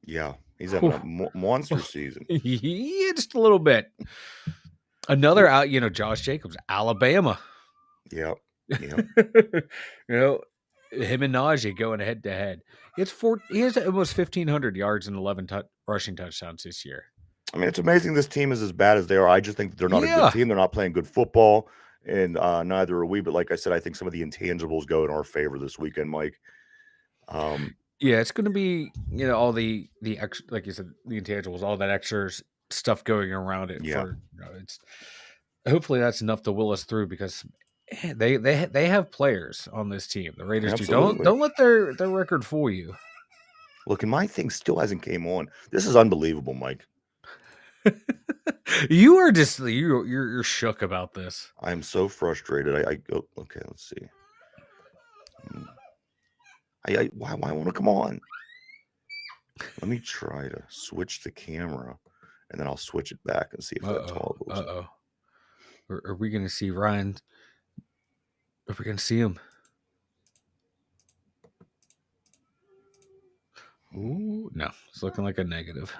Yeah. He's having a monster season. Just a little bit. Another out, Josh Jacobs, Alabama. Yeah. Him and Najee going head to head. He has almost 1,500 yards and 11 rushing touchdowns this year. I mean, it's amazing this team is as bad as they are. I just think that they're not a good team. They're not playing good football, and neither are we. But like I said, I think some of the intangibles go in our favor this weekend, Mike. Yeah, it's going to be all the extra, like you said, the intangibles, all that extra stuff going around it. Yeah, it's hopefully that's enough to will us through because they have players on this team. The Raiders do. Don't let their record fool you. Look, and my thing still hasn't came on. This is unbelievable, Mike. You are just you're shook about this. I'm so frustrated. Okay, let's see. Why won't it come on? Let me try to switch the camera, and then I'll switch it back and see if that toggles. Are we going to see Ryan? Are we going to see him? Ooh, no, it's looking like a negative.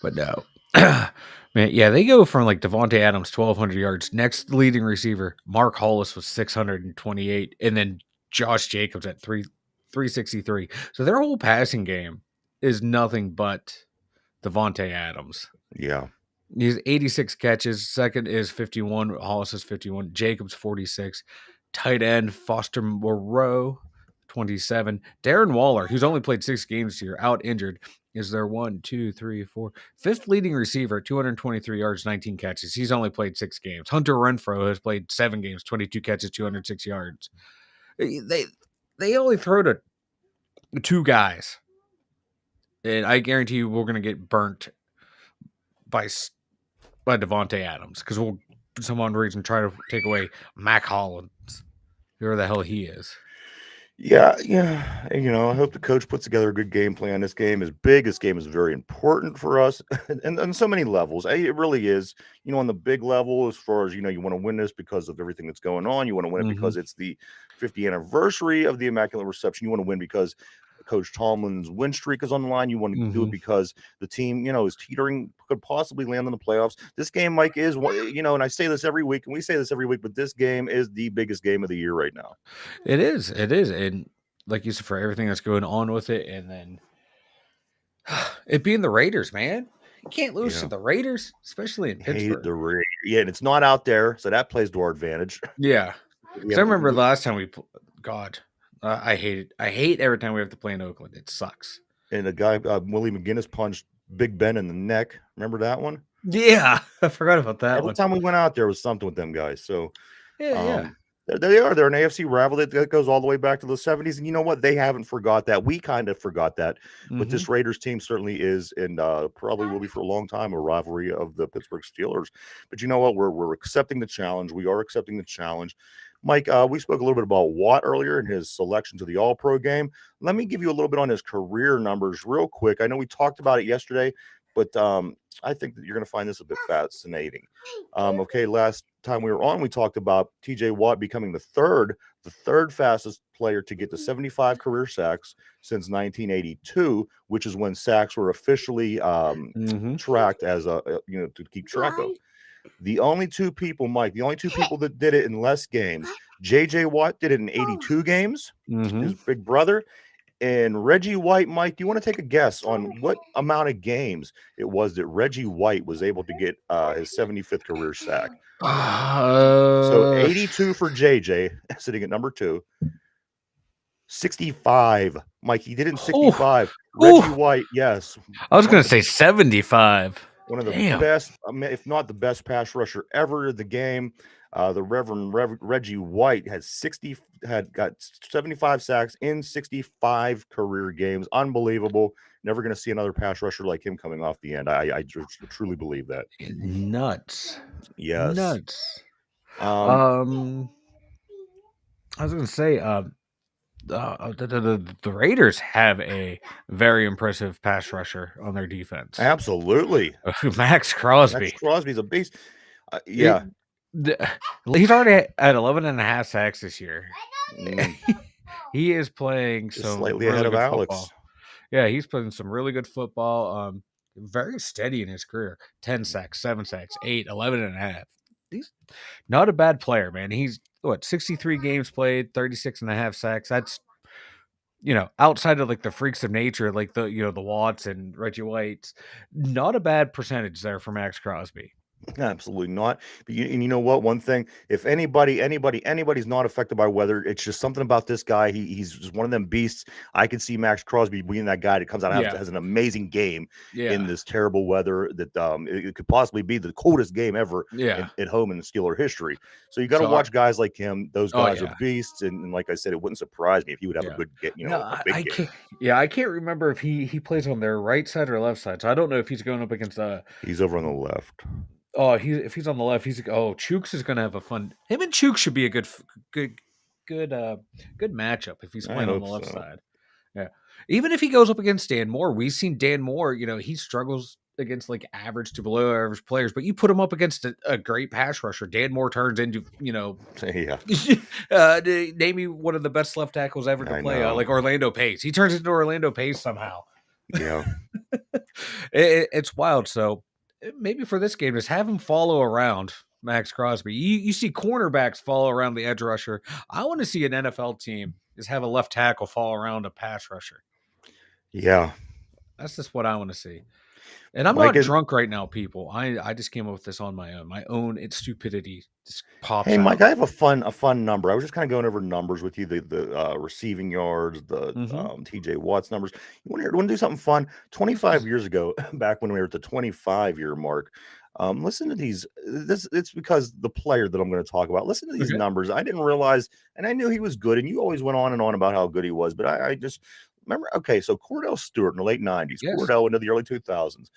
But no. Man, yeah, they go from like Devontae Adams, 1,200 yards. Next leading receiver, Mark Hollis was 628. And then Josh Jacobs at 363. So their whole passing game is nothing but Devontae Adams. Yeah. He's 86 catches. Second is 51. Hollis is 51. Jacobs, 46. Tight end, Foster Moreau, 27. Darren Waller, who's only played 6 games this year, out injured, is their 5th leading receiver, 223 yards, 19 catches. He's only played 6 games. Hunter Renfrow has played 7 games, 22 catches, 206 yards. They only throw to 2 guys. And I guarantee you we're going to get burnt by Devontae Adams because we'll, for some odd reason, try to take away Mac Hollins, whoever the hell he is. Yeah. I hope the coach puts together a good game plan. This game is big. This game is very important for us, and on so many levels. It really is. On the big level, as far as you want to win this because of everything that's going on. You want to win it because it's the 50th anniversary of the Immaculate Reception. You want to win because Coach Tomlin's win streak is on the line. You want to do it Mm-hmm. because the team, is teetering, could possibly land in the playoffs. This game, Mike, is one, and I say this every week, and we say this every week, but this game is the biggest game of the year right now. It is. It is. And like you said, for everything that's going on with it, and then it being the Raiders, man. You can't lose to Yeah. the Raiders, especially in Hate Pittsburgh. the Raiders. Yeah, and it's not out there, so that plays to our advantage. Yeah. We Because I have, remember the last time God, I hate it. I hate every time we have to play in Oakland. It sucks. and the guy Willie McGinnis punched Big Ben in the neck. Remember that one? Yeah. I forgot about that Every one. time we went out there was something with them guys. So Yeah. they are. They're an AFC rival that goes all the way back to the 70s. And you know what? They haven't forgot that. We kind of forgot that. But this Raiders team certainly is, and probably will be for a long time, a rivalry of the Pittsburgh Steelers. But you know what? We're accepting the challenge. We are accepting the challenge. Mike, we spoke a little bit about Watt earlier in his selection to the All-Pro game. Let me give you a little bit on his career numbers real quick. I know we talked about it yesterday, but I think that you're going to find this a bit fascinating. Okay, last time we were on, we talked about TJ Watt becoming the third fastest player to get to 75 career sacks since 1982, which is when sacks were officially tracked as to keep track of. The only two people, Mike, that did it in less games, JJ Watt did it in 82 games, his big brother. And Reggie White, Mike, do you want to take a guess on what amount of games it was that Reggie White was able to get his 75th career sack? So 82 for JJ, sitting at number 2. 65, Mike. He did it in 65. Reggie White, yes. I was going to say 75. One of the Damn. best, if not the best pass rusher ever in the game. The Reverend Reggie White had got 75 sacks in 65 career games. Unbelievable. Never going to see another pass rusher like him coming off the end. I truly believe that. Nuts. Yes. Nuts. Um, I was going to say, the Raiders have a very impressive pass rusher on their defense. Absolutely. Max Crosby. Max Crosby's a beast. Yeah. He's already at 11 and a half sacks this year. He is playing Just some slightly really ahead of good Alex. football. Yeah, he's playing some really good football. Very steady in his career. 10 sacks, 7 sacks, 8, 11 and a half. He's not a bad player, man. He's 63 games played, 36 and a half sacks. That's, outside of like the freaks of nature, like the Watts and Reggie Whites, not a bad percentage there for Max Crosby. Absolutely not. But you know what? One thing, if anybody's not affected by weather, it's just something about this guy. He's just one of them beasts. I can see Max Crosby being that guy that comes out and has an amazing game in this terrible weather. That it could possibly be the coldest game ever at home in Steeler history. So you got to watch guys like him. Those guys are beasts, and like I said, it wouldn't surprise me if he would have a good game. A big game. I can't remember if he plays on their right side or left side. So I don't know if he's going up against He's over on the left. Oh, if he's on the left, Chooks is gonna have a fun. Him and Chooks should be a good matchup if he's playing on the left side. Yeah, even if he goes up against Dan Moore, we've seen Dan Moore. He struggles against like average to below average players, but you put him up against a great pass rusher, Dan Moore turns into name me one of the best left tackles ever to play, like Orlando Pace. He turns into Orlando Pace somehow. Yeah, it's wild. So. Maybe for this game, just have him follow around Max Crosby. You see cornerbacks follow around the edge rusher. I want to see an NFL team just have a left tackle follow around a pass rusher. Yeah. That's just what I want to see. And I'm not drunk right now, people. I just came up with this on my own. My own stupidity just pops out. Mike, I have a fun number. I was just kind of going over numbers with you, the receiving yards, the TJ Watts numbers. You want to do something fun? 25 years ago, back when we were at the 25-year mark, listen to these. It's because the player that I'm going to talk about. Listen to these numbers. I didn't realize, and I knew he was good, and you always went on and on about how good he was, but I just remember. Okay, so Cordell Stewart in the late 90s, Cordell into the early 2000s.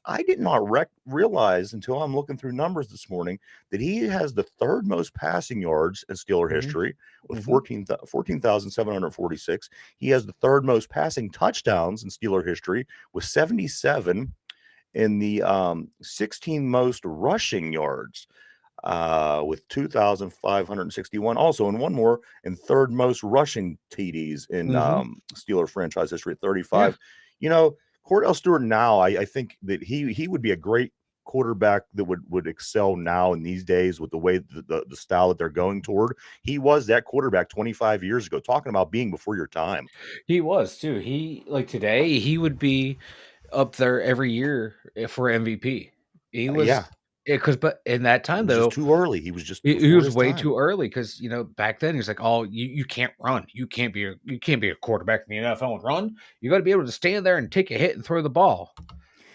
I did not realize until I'm looking through numbers this morning that he has the third most passing yards in Steeler history with 14,746. He has the third most passing touchdowns in Steeler history with 77, and the 16 most rushing yards. with 2,561. Also, and one more, and third most rushing TDs in Mhm. Steeler franchise history at Yeah. 35. You know, Cordell Stewart now, I think that he would be a great quarterback that would excel now in these days with the way the style that they're going toward. He was that quarterback 25 years ago, talking about being before your time. He was too. Today, he would be up there every year for MVP. He Yeah, was because but in that he time was just though, too early. He was just he before was his way time. too early because back then he's like, "Oh, you can't run. You can't be a quarterback in the NFL and run. You got to be able to stand there and take a hit and throw the ball."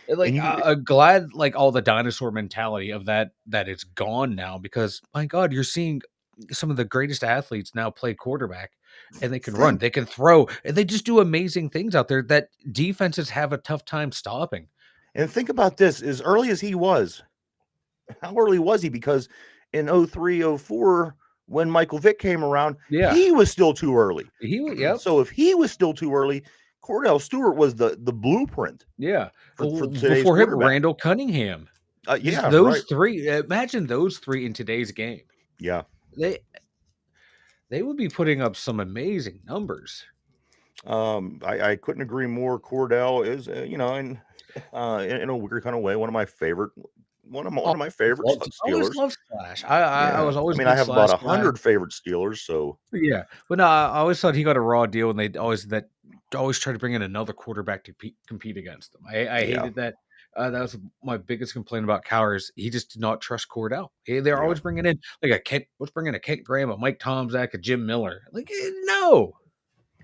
And, And like you glad like all the dinosaur mentality of that it's gone now because my God, you're seeing some of the greatest athletes now play quarterback and they can run, think they can throw, and they just do amazing things out there that defenses have a tough time stopping. and think about this, as early as he was, how early was he? Because in 03, 04, when Michael Vick came around, Yeah. he was still too early. Yep. So if he was still too early, Cordell Stewart was the blueprint Yeah. for Well, today's before him, quarterback. Randall Cunningham. Just Yeah, those right. 3. Imagine those 3 in today's game. Yeah. They they would be putting up some amazing numbers. I couldn't agree more. Cordell is, in a weird kind of way, one of my favorite Always Steelers. loved Slash. I Yeah. was I always a mean, I big have about Slash a guy. hundred favorite Steelers, so Yeah, but no, I always thought he got a raw deal, and they always try to bring in another quarterback to compete against them. I yeah, hated that. That was my biggest complaint about Cowers. He just did not trust Cordell. They're yeah, always bringing in like a Kent. Let's bring in a Kent Graham, a Mike Tomzak, a Jim Miller. Like no,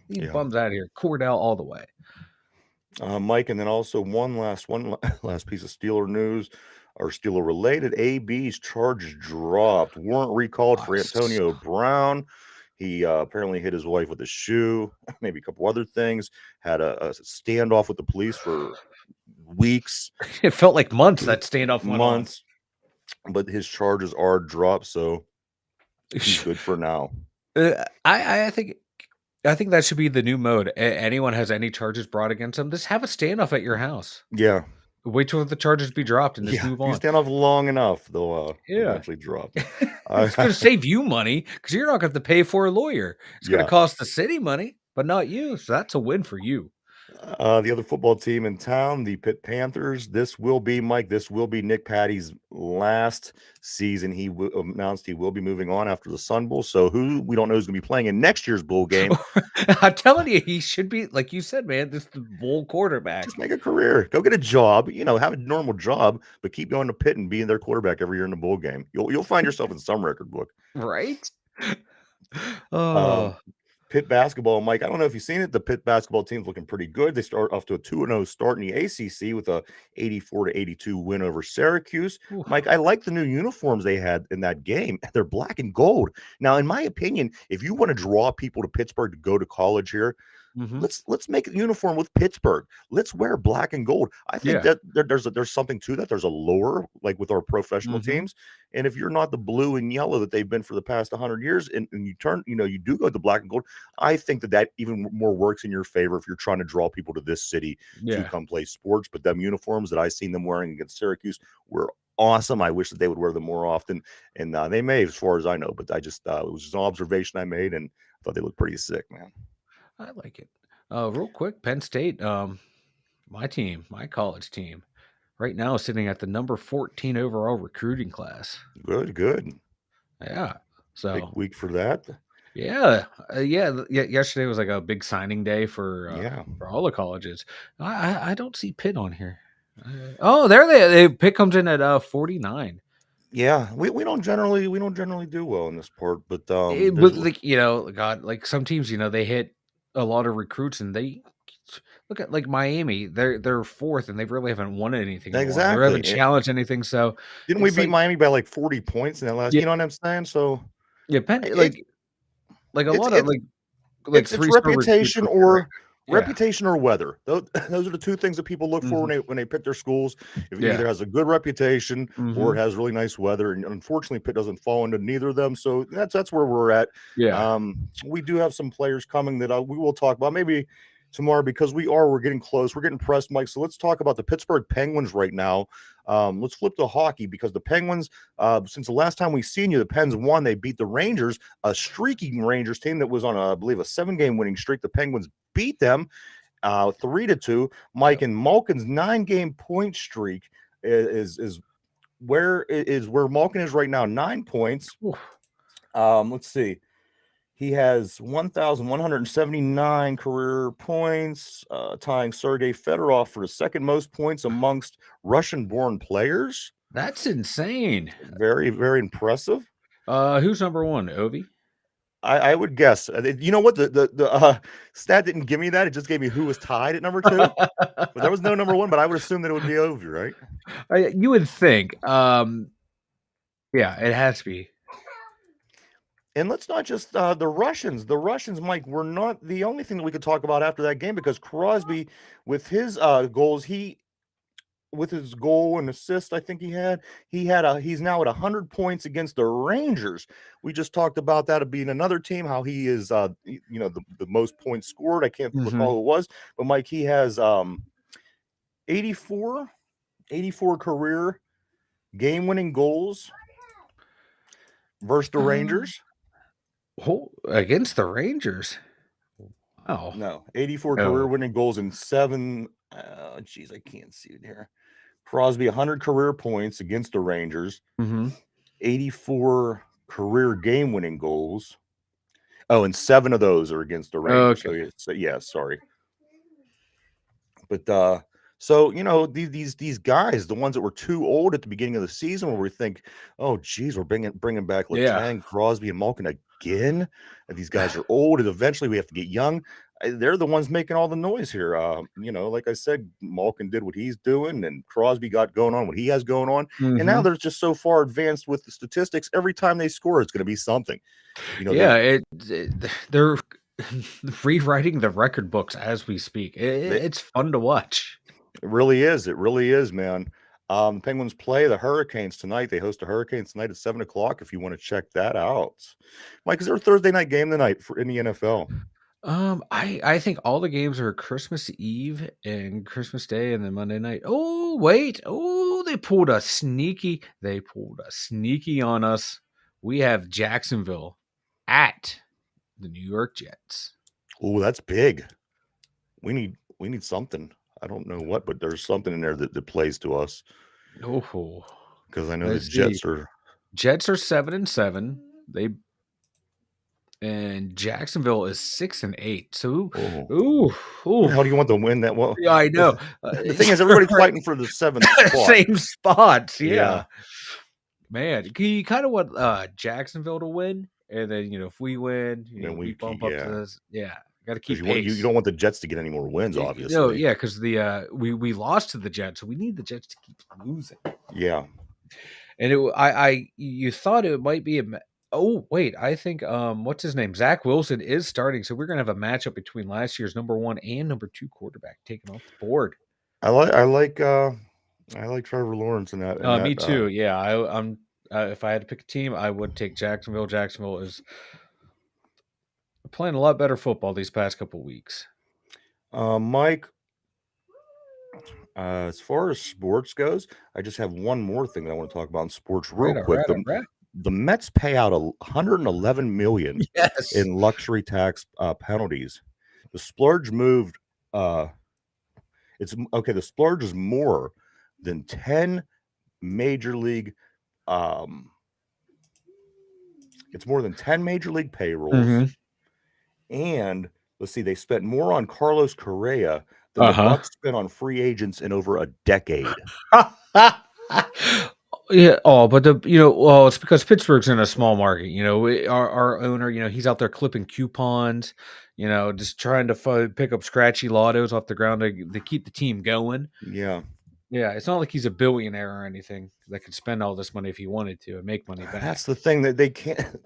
he yeah. bums out of here. Cordell all the way. Mike, and then also last piece of Steeler news or Steeler related. AB's charges dropped. Warrant recalled for Us. Antonio Brown. He apparently hit his wife with a shoe, maybe a couple other things. Had a standoff with the police for weeks, It felt like months that standoff went on. months, but his charges are dropped, so he's good for now. I think that should be the new mode. Anyone has any charges brought against them, just have a standoff at your house. Yeah, Wait till the charges be dropped and just yeah. move If you on. stand off long enough, they'll Yeah. eventually drop. It's gonna save you money because you're not gonna have to pay for a lawyer. It's gonna Yeah. cost the city money, but not you, so that's a win for you. The other football team in town, the Pitt Panthers. This will be Mike. This will be Nick Patty's last season. He announced he will be moving on after the Sun Bowl. So who we don't know is going to be playing in next year's bowl game. I'm telling you, he should be like you said, man, this is the bull quarterback, Just make a career. Go get a job. Have a normal job, but keep going to Pitt and being their quarterback every year in the bowl game. You'll find yourself in some record book. right? Um, Oh, Pitt basketball, Mike. I don't know if you've seen it. The Pitt basketball team's looking pretty good. They start off to a 2-0 start in the ACC with a 84-82 win over Syracuse. Mike, I like the new uniforms they had in that game. They're black and gold. Now, in my opinion, if you want to draw people to Pittsburgh to go to college here, hmm let's make a uniform with Pittsburgh. Let's wear black and gold. I think yeah, that there's something to that. There's a lure like with our professional hmm teams. And if you're not the blue and yellow that they've been for the past 100 years, and you do go to black and gold, I think that even more works in your favor if you're trying to draw people to this city to yeah. come play sports. But them uniforms that I seen them wearing against Syracuse were awesome. I wish that they would wear them more often, and they may, as far as I know. But I just it was just an observation I made, and I thought they looked pretty sick, man. I like it. Real quick, Penn State, my team, my college team, right now is sitting at the number 14 overall recruiting class. Good, good. Yeah. Big So week for that. yeah, yesterday was like a big signing day Yeah. for all the colleges. I don't see Pitt on here. Oh, there Pitt comes in at 49. Yeah. We don't generally do well in this part, but But there's like God, like some teams, they hit a lot of recruits, and they look at like Miami. They're fourth, and they really haven't won anything in a while. They exactly. haven't challenged anything, so Didn't we it's beat like Miami by like 40 points in that last, yeah, you know what I'm saying? So yeah, Penn it like a it's lot of it's like it's 3-star recruits reputation up there, right? or Yeah. weather. Those are the two things that people look for hmm when they pick their schools. If it Yeah. either has a good reputation or hmm it has really nice weather, and unfortunately, Pitt doesn't fall into neither of them. So that's where we're at. Yeah. We do have some players coming that we will talk about maybe tomorrow because we're getting close. We're getting pressed, Mike. So let's talk about the Pittsburgh Penguins right now. Let's flip to hockey because the Penguins, since the last time we've seen you, the Pens won. They beat the Rangers, a streaking Rangers team that was on, I believe, a 7-game winning streak. The Penguins beat them 3-2. Mike, and Malkin's 9-game point streak is where Malkin is right now, 9 points. Let's see. He has 1,179 career points, tying Sergei Fedorov for the second most points amongst Russian-born players. That's insane. Very, very impressive. Who's number one, Ovi? I would guess. You know what? The stat didn't give me that. It just gave me who was tied at number 2. But there was no number 1, but I would assume that it would be Ovi, right? You would think. Yeah, it has to be. And let's not just the Russians. The Russians, Mike, were not the only thing that we could talk about after that game because Crosby, with his goals, with his goal and assist, I think he's now at 100 points against the Rangers. We just talked about that being another team, how he is, the most points scored. I can't recall who it was, but Mike, he has 84 career game-winning goals versus the Rangers. Against the Rangers? Oh no, 84 career winning goals and 7. Geez, I can't see it here. Crosby 100 career points against the Rangers. 84 career game winning goals. Oh, and 7 of those are against the Rangers. Okay. So yeah, sorry. But so these guys, the ones that were too old at the beginning of the season, where we think, oh geez, we're bringing back Letang, Crosby, and Malkin again. And these guys are old, and eventually we have to get young. They're the ones making all the noise here. Like I said, Malkin did what he's doing, and Crosby got going on what he has going on. And now they're just so far advanced with the statistics. Every time they score, it's going to be something. They're rewriting the record books as we speak. It's fun to watch. It really is. It really is, man. The Penguins play the Hurricanes tonight. They host the Hurricanes tonight at 7:00. If you want to check that out, Mike, is there a Thursday night game tonight in the NFL? I think all the games are Christmas Eve and Christmas Day and then Monday night. Oh, wait. Oh, they pulled a sneaky on us. We have Jacksonville at the New York Jets. Oh, that's big. We need something. I don't know what, but there's something in there that plays to us. Oh, because I know the Jets are 7-7. And Jacksonville is 6-8. So, how do you want to win that? Well, yeah, I know. The thing is, everybody's fighting for the 7th spot. Same spots, yeah. Man, you kind of want Jacksonville to win, and then if we win, we bump up to this. Yeah, got to keep pace. You don't want the Jets to get any more wins, obviously. Yeah, because we lost to the Jets, so we need the Jets to keep losing. Yeah, and you thought it might be Oh, wait, I think, what's his name? Zach Wilson is starting, so we're going to have a matchup between last year's number 1 and number 2 quarterback taken off the board. I like Trevor Lawrence in that. Me too. Yeah, I'm. If I had to pick a team, I would take Jacksonville. Jacksonville is playing a lot better football these past couple weeks. Mike, as far as sports goes, I just have one more thing that I want to talk about in sports real quick. The Mets pay out $111 million in luxury tax penalties. The splurge moved. The splurge is more than 10 major league. It's more than 10 major league payrolls. And let's see, they spent more on Carlos Correa than the Bucs spent on free agents in over a decade. Yeah. Oh, but it's because Pittsburgh's in a small market. Our owner, he's out there clipping coupons, just trying to pick up scratchy lottos off the ground to keep the team going. Yeah. Yeah. It's not like he's a billionaire or anything that could spend all this money if he wanted to and make money back. That's the thing that they can't.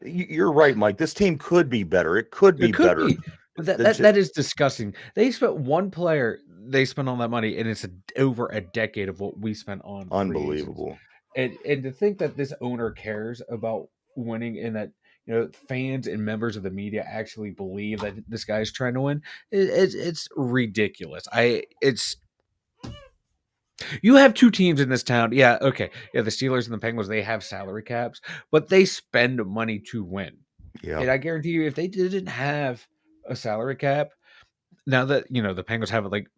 You're right, Mike. This team could be better. It could be better. That is disgusting. They spent one player. They spent all that money, and it's over a decade of what we spent on. Unbelievable. And to think that this owner cares about winning, and that fans and members of the media actually believe that this guy's trying to win, it's ridiculous. You have two teams in this town. Yeah, okay. Yeah, the Steelers and the Penguins, they have salary caps, but they spend money to win. Yeah, And I guarantee you, if they didn't have a salary cap, now that the Penguins have like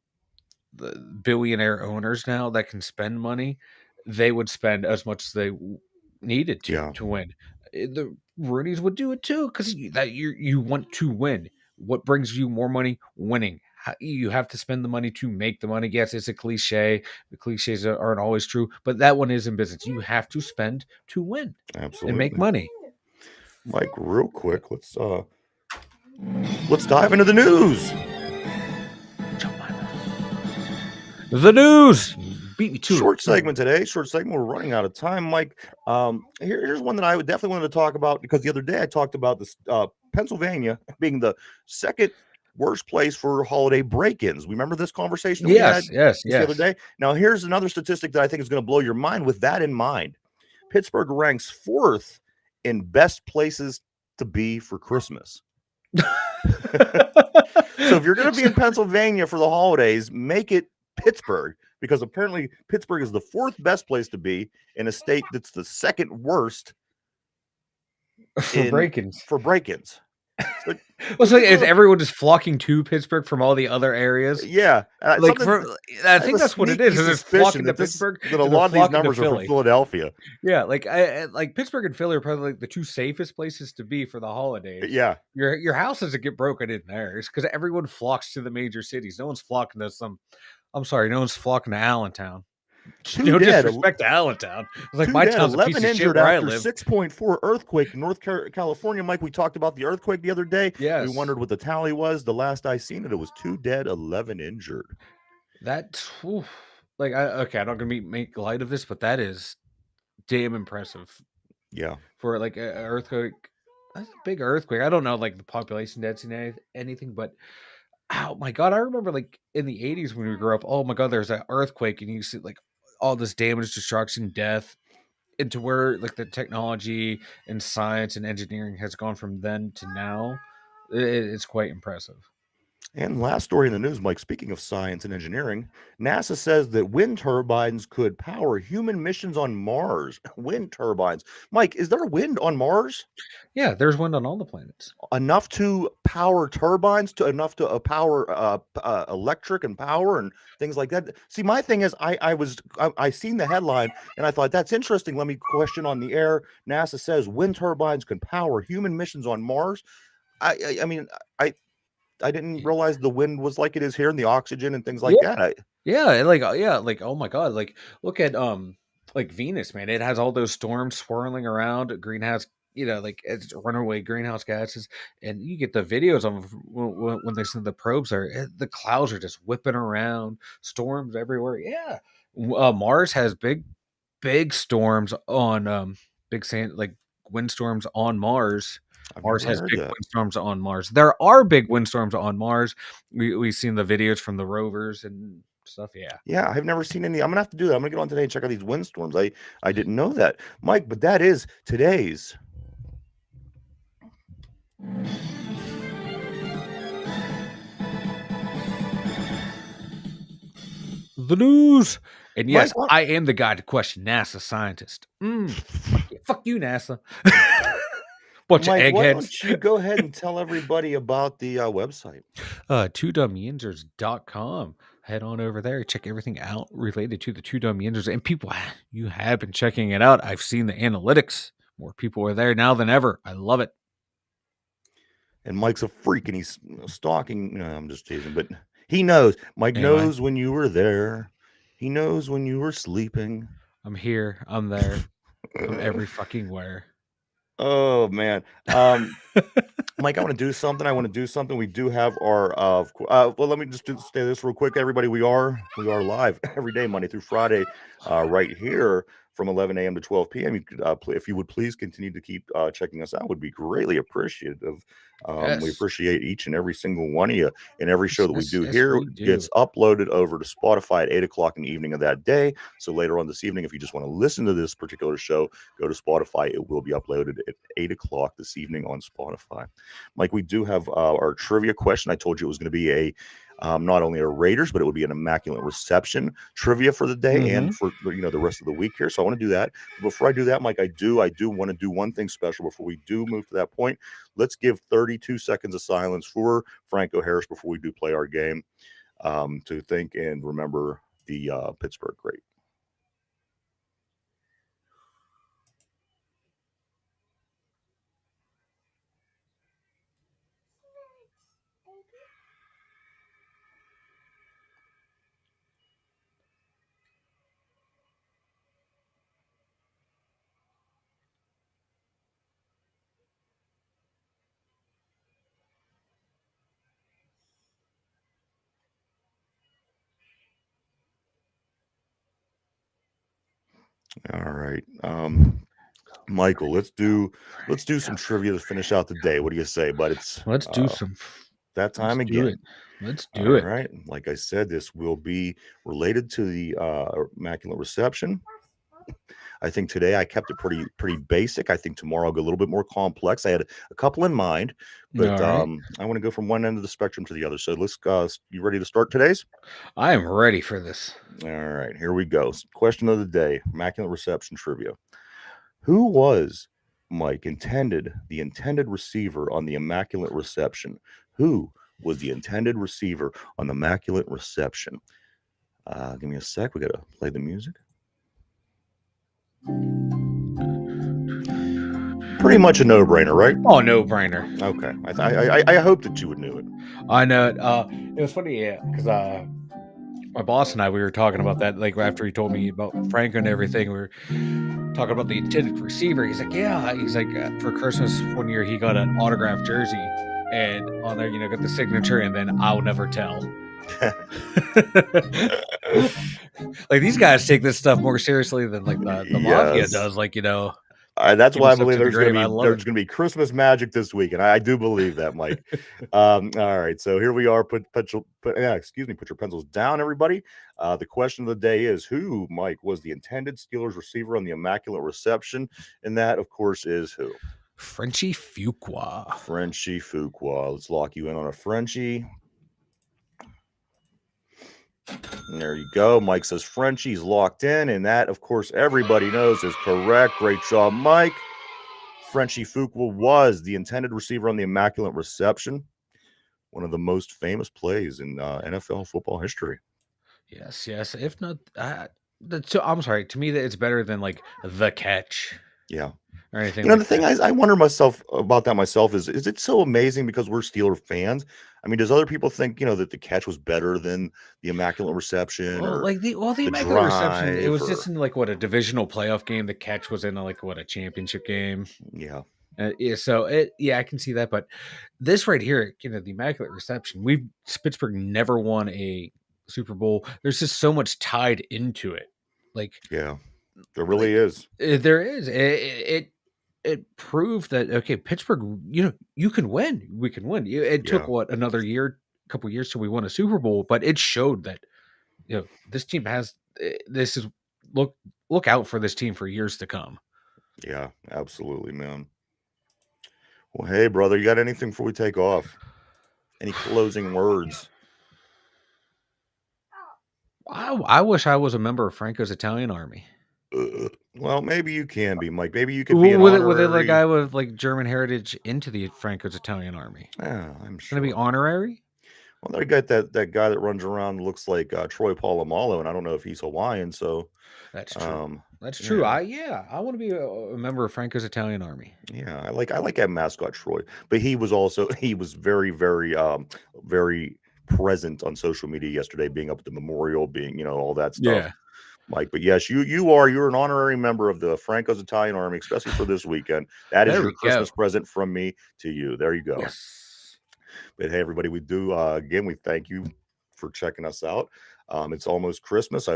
the billionaire owners now that can spend money, they would spend as much as they needed yeah, to win. The Rooney's would do it too because you want to win. What brings you more money? Winning. You have to spend the money to make the money. Yes, it's a cliche. The cliches aren't always true, but that one is in business. You have to spend to win and make absolutely. money. Mike, real quick, let's dive into the news. The news beat me to Short it. segment today. Short segment. We're running out of time, Mike. Here's one that I would definitely want to talk about because the other day I talked about this Pennsylvania being the second worst place for holiday break-ins. We remember this conversation we had Yes, yes, just the other yes. day. Now here's another statistic that I think is going to blow your mind. With that in mind, Pittsburgh ranks fourth in best places to be for Christmas. So if you're going to be in Pennsylvania for the holidays, make it Pittsburgh, because apparently Pittsburgh is the fourth best place to be in a state that's the second worst For break-ins. for break-ins. So Well, just so take a if little, everyone is flocking to Pittsburgh from all the other areas, yeah, like something. for I I have think a that's what it is. sneaky Is it's suspicion flocking to that Pittsburgh that a and they're lot of these flocking to numbers are from Philly. Philadelphia. Yeah, like Pittsburgh and Philly are probably like the two safest places to be for the holidays. Yeah, Your house doesn't get broken in there. It's because everyone flocks to the major cities. No one's flocking to some. I'm sorry, no one's flocking to Allentown. two No dead, disrespect to Allentown. It's like two my dead, town's a piece 11 of shit injured where I after live. 6.4 earthquake in North California. Mike, we talked about the earthquake the other day. We Yes, wondered what the tally was. The last I seen it, it was 2 dead, 11 injured. that. Like okay, I'm not gonna make light of this, but that is damn impressive Yeah. for like a earthquake. That's a big earthquake. I don't know like the population density and anything, but oh my god, I remember like in the 80s when we grew up. Oh my god, there's an earthquake and you see like all this damage, destruction, death, into where like the technology and science and engineering has gone from then to now. It's quite impressive. And last story in the news, Mike, speaking of science and engineering, NASA says that wind turbines could power human missions on Mars. Wind turbines. Mike, is there wind on Mars? Yeah, there's wind on all the planets. Enough to power turbines, to enough to power electric and power and things like that. See, my thing is, I seen the headline and I thought that's interesting. Let me question on the air. NASA says wind turbines can power human missions on Mars. I mean, I didn't realize the wind was like it is here and the oxygen and things like Yeah, that. yeah, like oh my god, like look at like Venus, man. It has all those storms swirling around, greenhouse, like it's runaway greenhouse gases, and you get the videos of when they send the probes there. The clouds are just whipping around, storms everywhere. Yeah, Mars has big storms on big sand like windstorms on Mars. I've Mars never has heard big that. windstorms on Mars. There are big windstorms on Mars. We've seen the videos from the rovers and stuff. Yeah. Yeah, I've never seen any. I'm gonna have to do that. I'm gonna get on today and check out these windstorms. I didn't know that, Mike. But that is today's. The news. And Mike, yes, I am the guy to question NASA scientist. Fuck you, NASA. Bunch of Mike, why eggheads. don't you go ahead and tell everybody about the website? Two dumb yinzers.com. Head on over there, check everything out related to the two dumb yinzers. And people, you have been checking it out. I've seen the analytics. More people are there now than ever. I love it. And Mike's a freak and he's stalking. No, I'm just teasing, but he knows. Mike Anyway, knows when you were there. He knows when you were sleeping. I'm here. I'm there. I'm every fucking where. Oh man. Mike, I want to do something. I want to do something. We do have our well, let me just say this real quick, everybody. We are live every day, Monday through Friday, right here from 11 a.m. to 12 p.m. You could if you would please continue to keep checking us out, would be greatly appreciative. We Yes. appreciate each and every single one of you. And every show that we do Yes, here we do. gets uploaded over to Spotify at 8 o'clock in the evening of that day. So later on this evening, if you just want to listen to this particular show, go to Spotify. It will be uploaded at 8 o'clock this evening on Spotify. Mike, we do have our trivia question. I told you it was going to be not only a Raiders, but it would be an Immaculate Reception trivia for the day and for the rest of the week here. So I want to do that. But before I do that, Mike, I do want to do one thing special before we do move to that point. Let's give 32 seconds of silence for Franco Harris before we do play our game, to think and remember the Pittsburgh great. All right. Michael, let's do some trivia to finish out the day. What do you say? But let's do some that time let's again. Do it. Let's do it. All right. Like I said, this will be related to the Immaculate Reception. I think today I kept it pretty basic. I think tomorrow I'll go a little bit more complex. I had a couple in mind, but right. I want to go from one end of the spectrum to the other. So let's you ready to start today's? I am ready for this. All right, here we go. Question of the day, Immaculate Reception trivia. Who was Mike the intended receiver on the Immaculate Reception? Who was the intended receiver on the Immaculate Reception? Give me a sec. We got to play the music. Pretty much a no-brainer, right? Oh, no-brainer. Okay. I hope that you would know it. I know it. It was funny, because my boss and I, we were talking about that, like after he told me about Franco and everything. We were talking about the intended receiver. He's like, yeah. He's like, for Christmas one year, he got an autographed jersey, and on there, got the signature, and then I'll never tell. Like these guys take this stuff more seriously than like the mafia does. Like that's why I believe there's going to be Christmas magic this week, and I do believe that, Mike. All right, so here we are. Put your pencils down, everybody. The question of the day is, who, Mike, was the intended Steelers receiver on the Immaculate Reception? And that, of course, is who? Frenchie Fuqua. Frenchie Fuqua. Let's lock you in on a Frenchie. And there you go. Mike says Frenchie's locked in, and that, of course, everybody knows is correct. Great job, Mike. Frenchie Fuqua was the intended receiver on the Immaculate Reception. One of the most famous plays in NFL football history. Yes. If not, I'm sorry. To me, that it's better than like the catch. Yeah. Or anything. The thing I wonder about that myself is it so amazing because we're Steeler fans? I mean, does other people think that the catch was better than the Immaculate Reception? Well, the Immaculate Reception, it was just in like a divisional playoff game. The catch was in a championship game. Yeah. So I can see that. But this right here, the Immaculate Reception, Pittsburgh never won a Super Bowl. There's just so much tied into it. Yeah, there really is. There is. It proved that, okay, Pittsburgh, you can win. We can win. It took another year, couple years till we won a Super Bowl, but it showed that this team has look out for this team for years to come. Yeah, absolutely, man. Well, hey, brother, you got anything before we take off? Any closing words? I wish I was a member of Franco's Italian Army. Well, maybe you can be, Mike. Maybe you could be an honorary... With a guy with German heritage into the Franco's Italian Army. Yeah, I'm sure. Going to be honorary? Well, they got that guy that runs around looks like Troy Polamalu, and I don't know if he's Hawaiian, so... That's true. That's true. Yeah. I want to be a member of Franco's Italian Army. Yeah, I like that mascot Troy, but he was very, very, very present on social media yesterday, being up at the memorial, being all that stuff. Yeah. Mike, but yes, you're an honorary member of the Franco's Italian Army, especially for this weekend. That is your Christmas present from me to you. There you go. Yes. But hey, everybody, we do again. We thank you for checking us out. It's almost Christmas.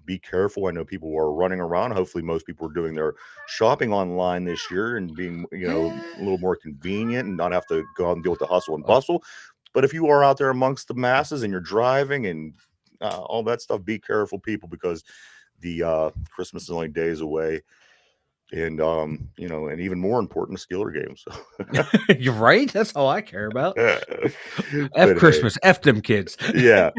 Be careful. I know people are running around. Hopefully, most people are doing their shopping online this year and being a little more convenient and not have to go out and deal with the hustle and bustle. But if you are out there amongst the masses and you're driving and all that stuff, be careful, people, because the Christmas is only days away. and you know, and even more important, Steeler games. You're right. That's all I care about. F But hey, Christmas. F them kids. yeah.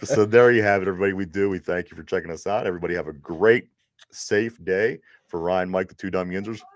So there you have it, everybody. We thank you for checking us out. Everybody have a great, safe day. For Ryan, Mike, the two dumb yinzers.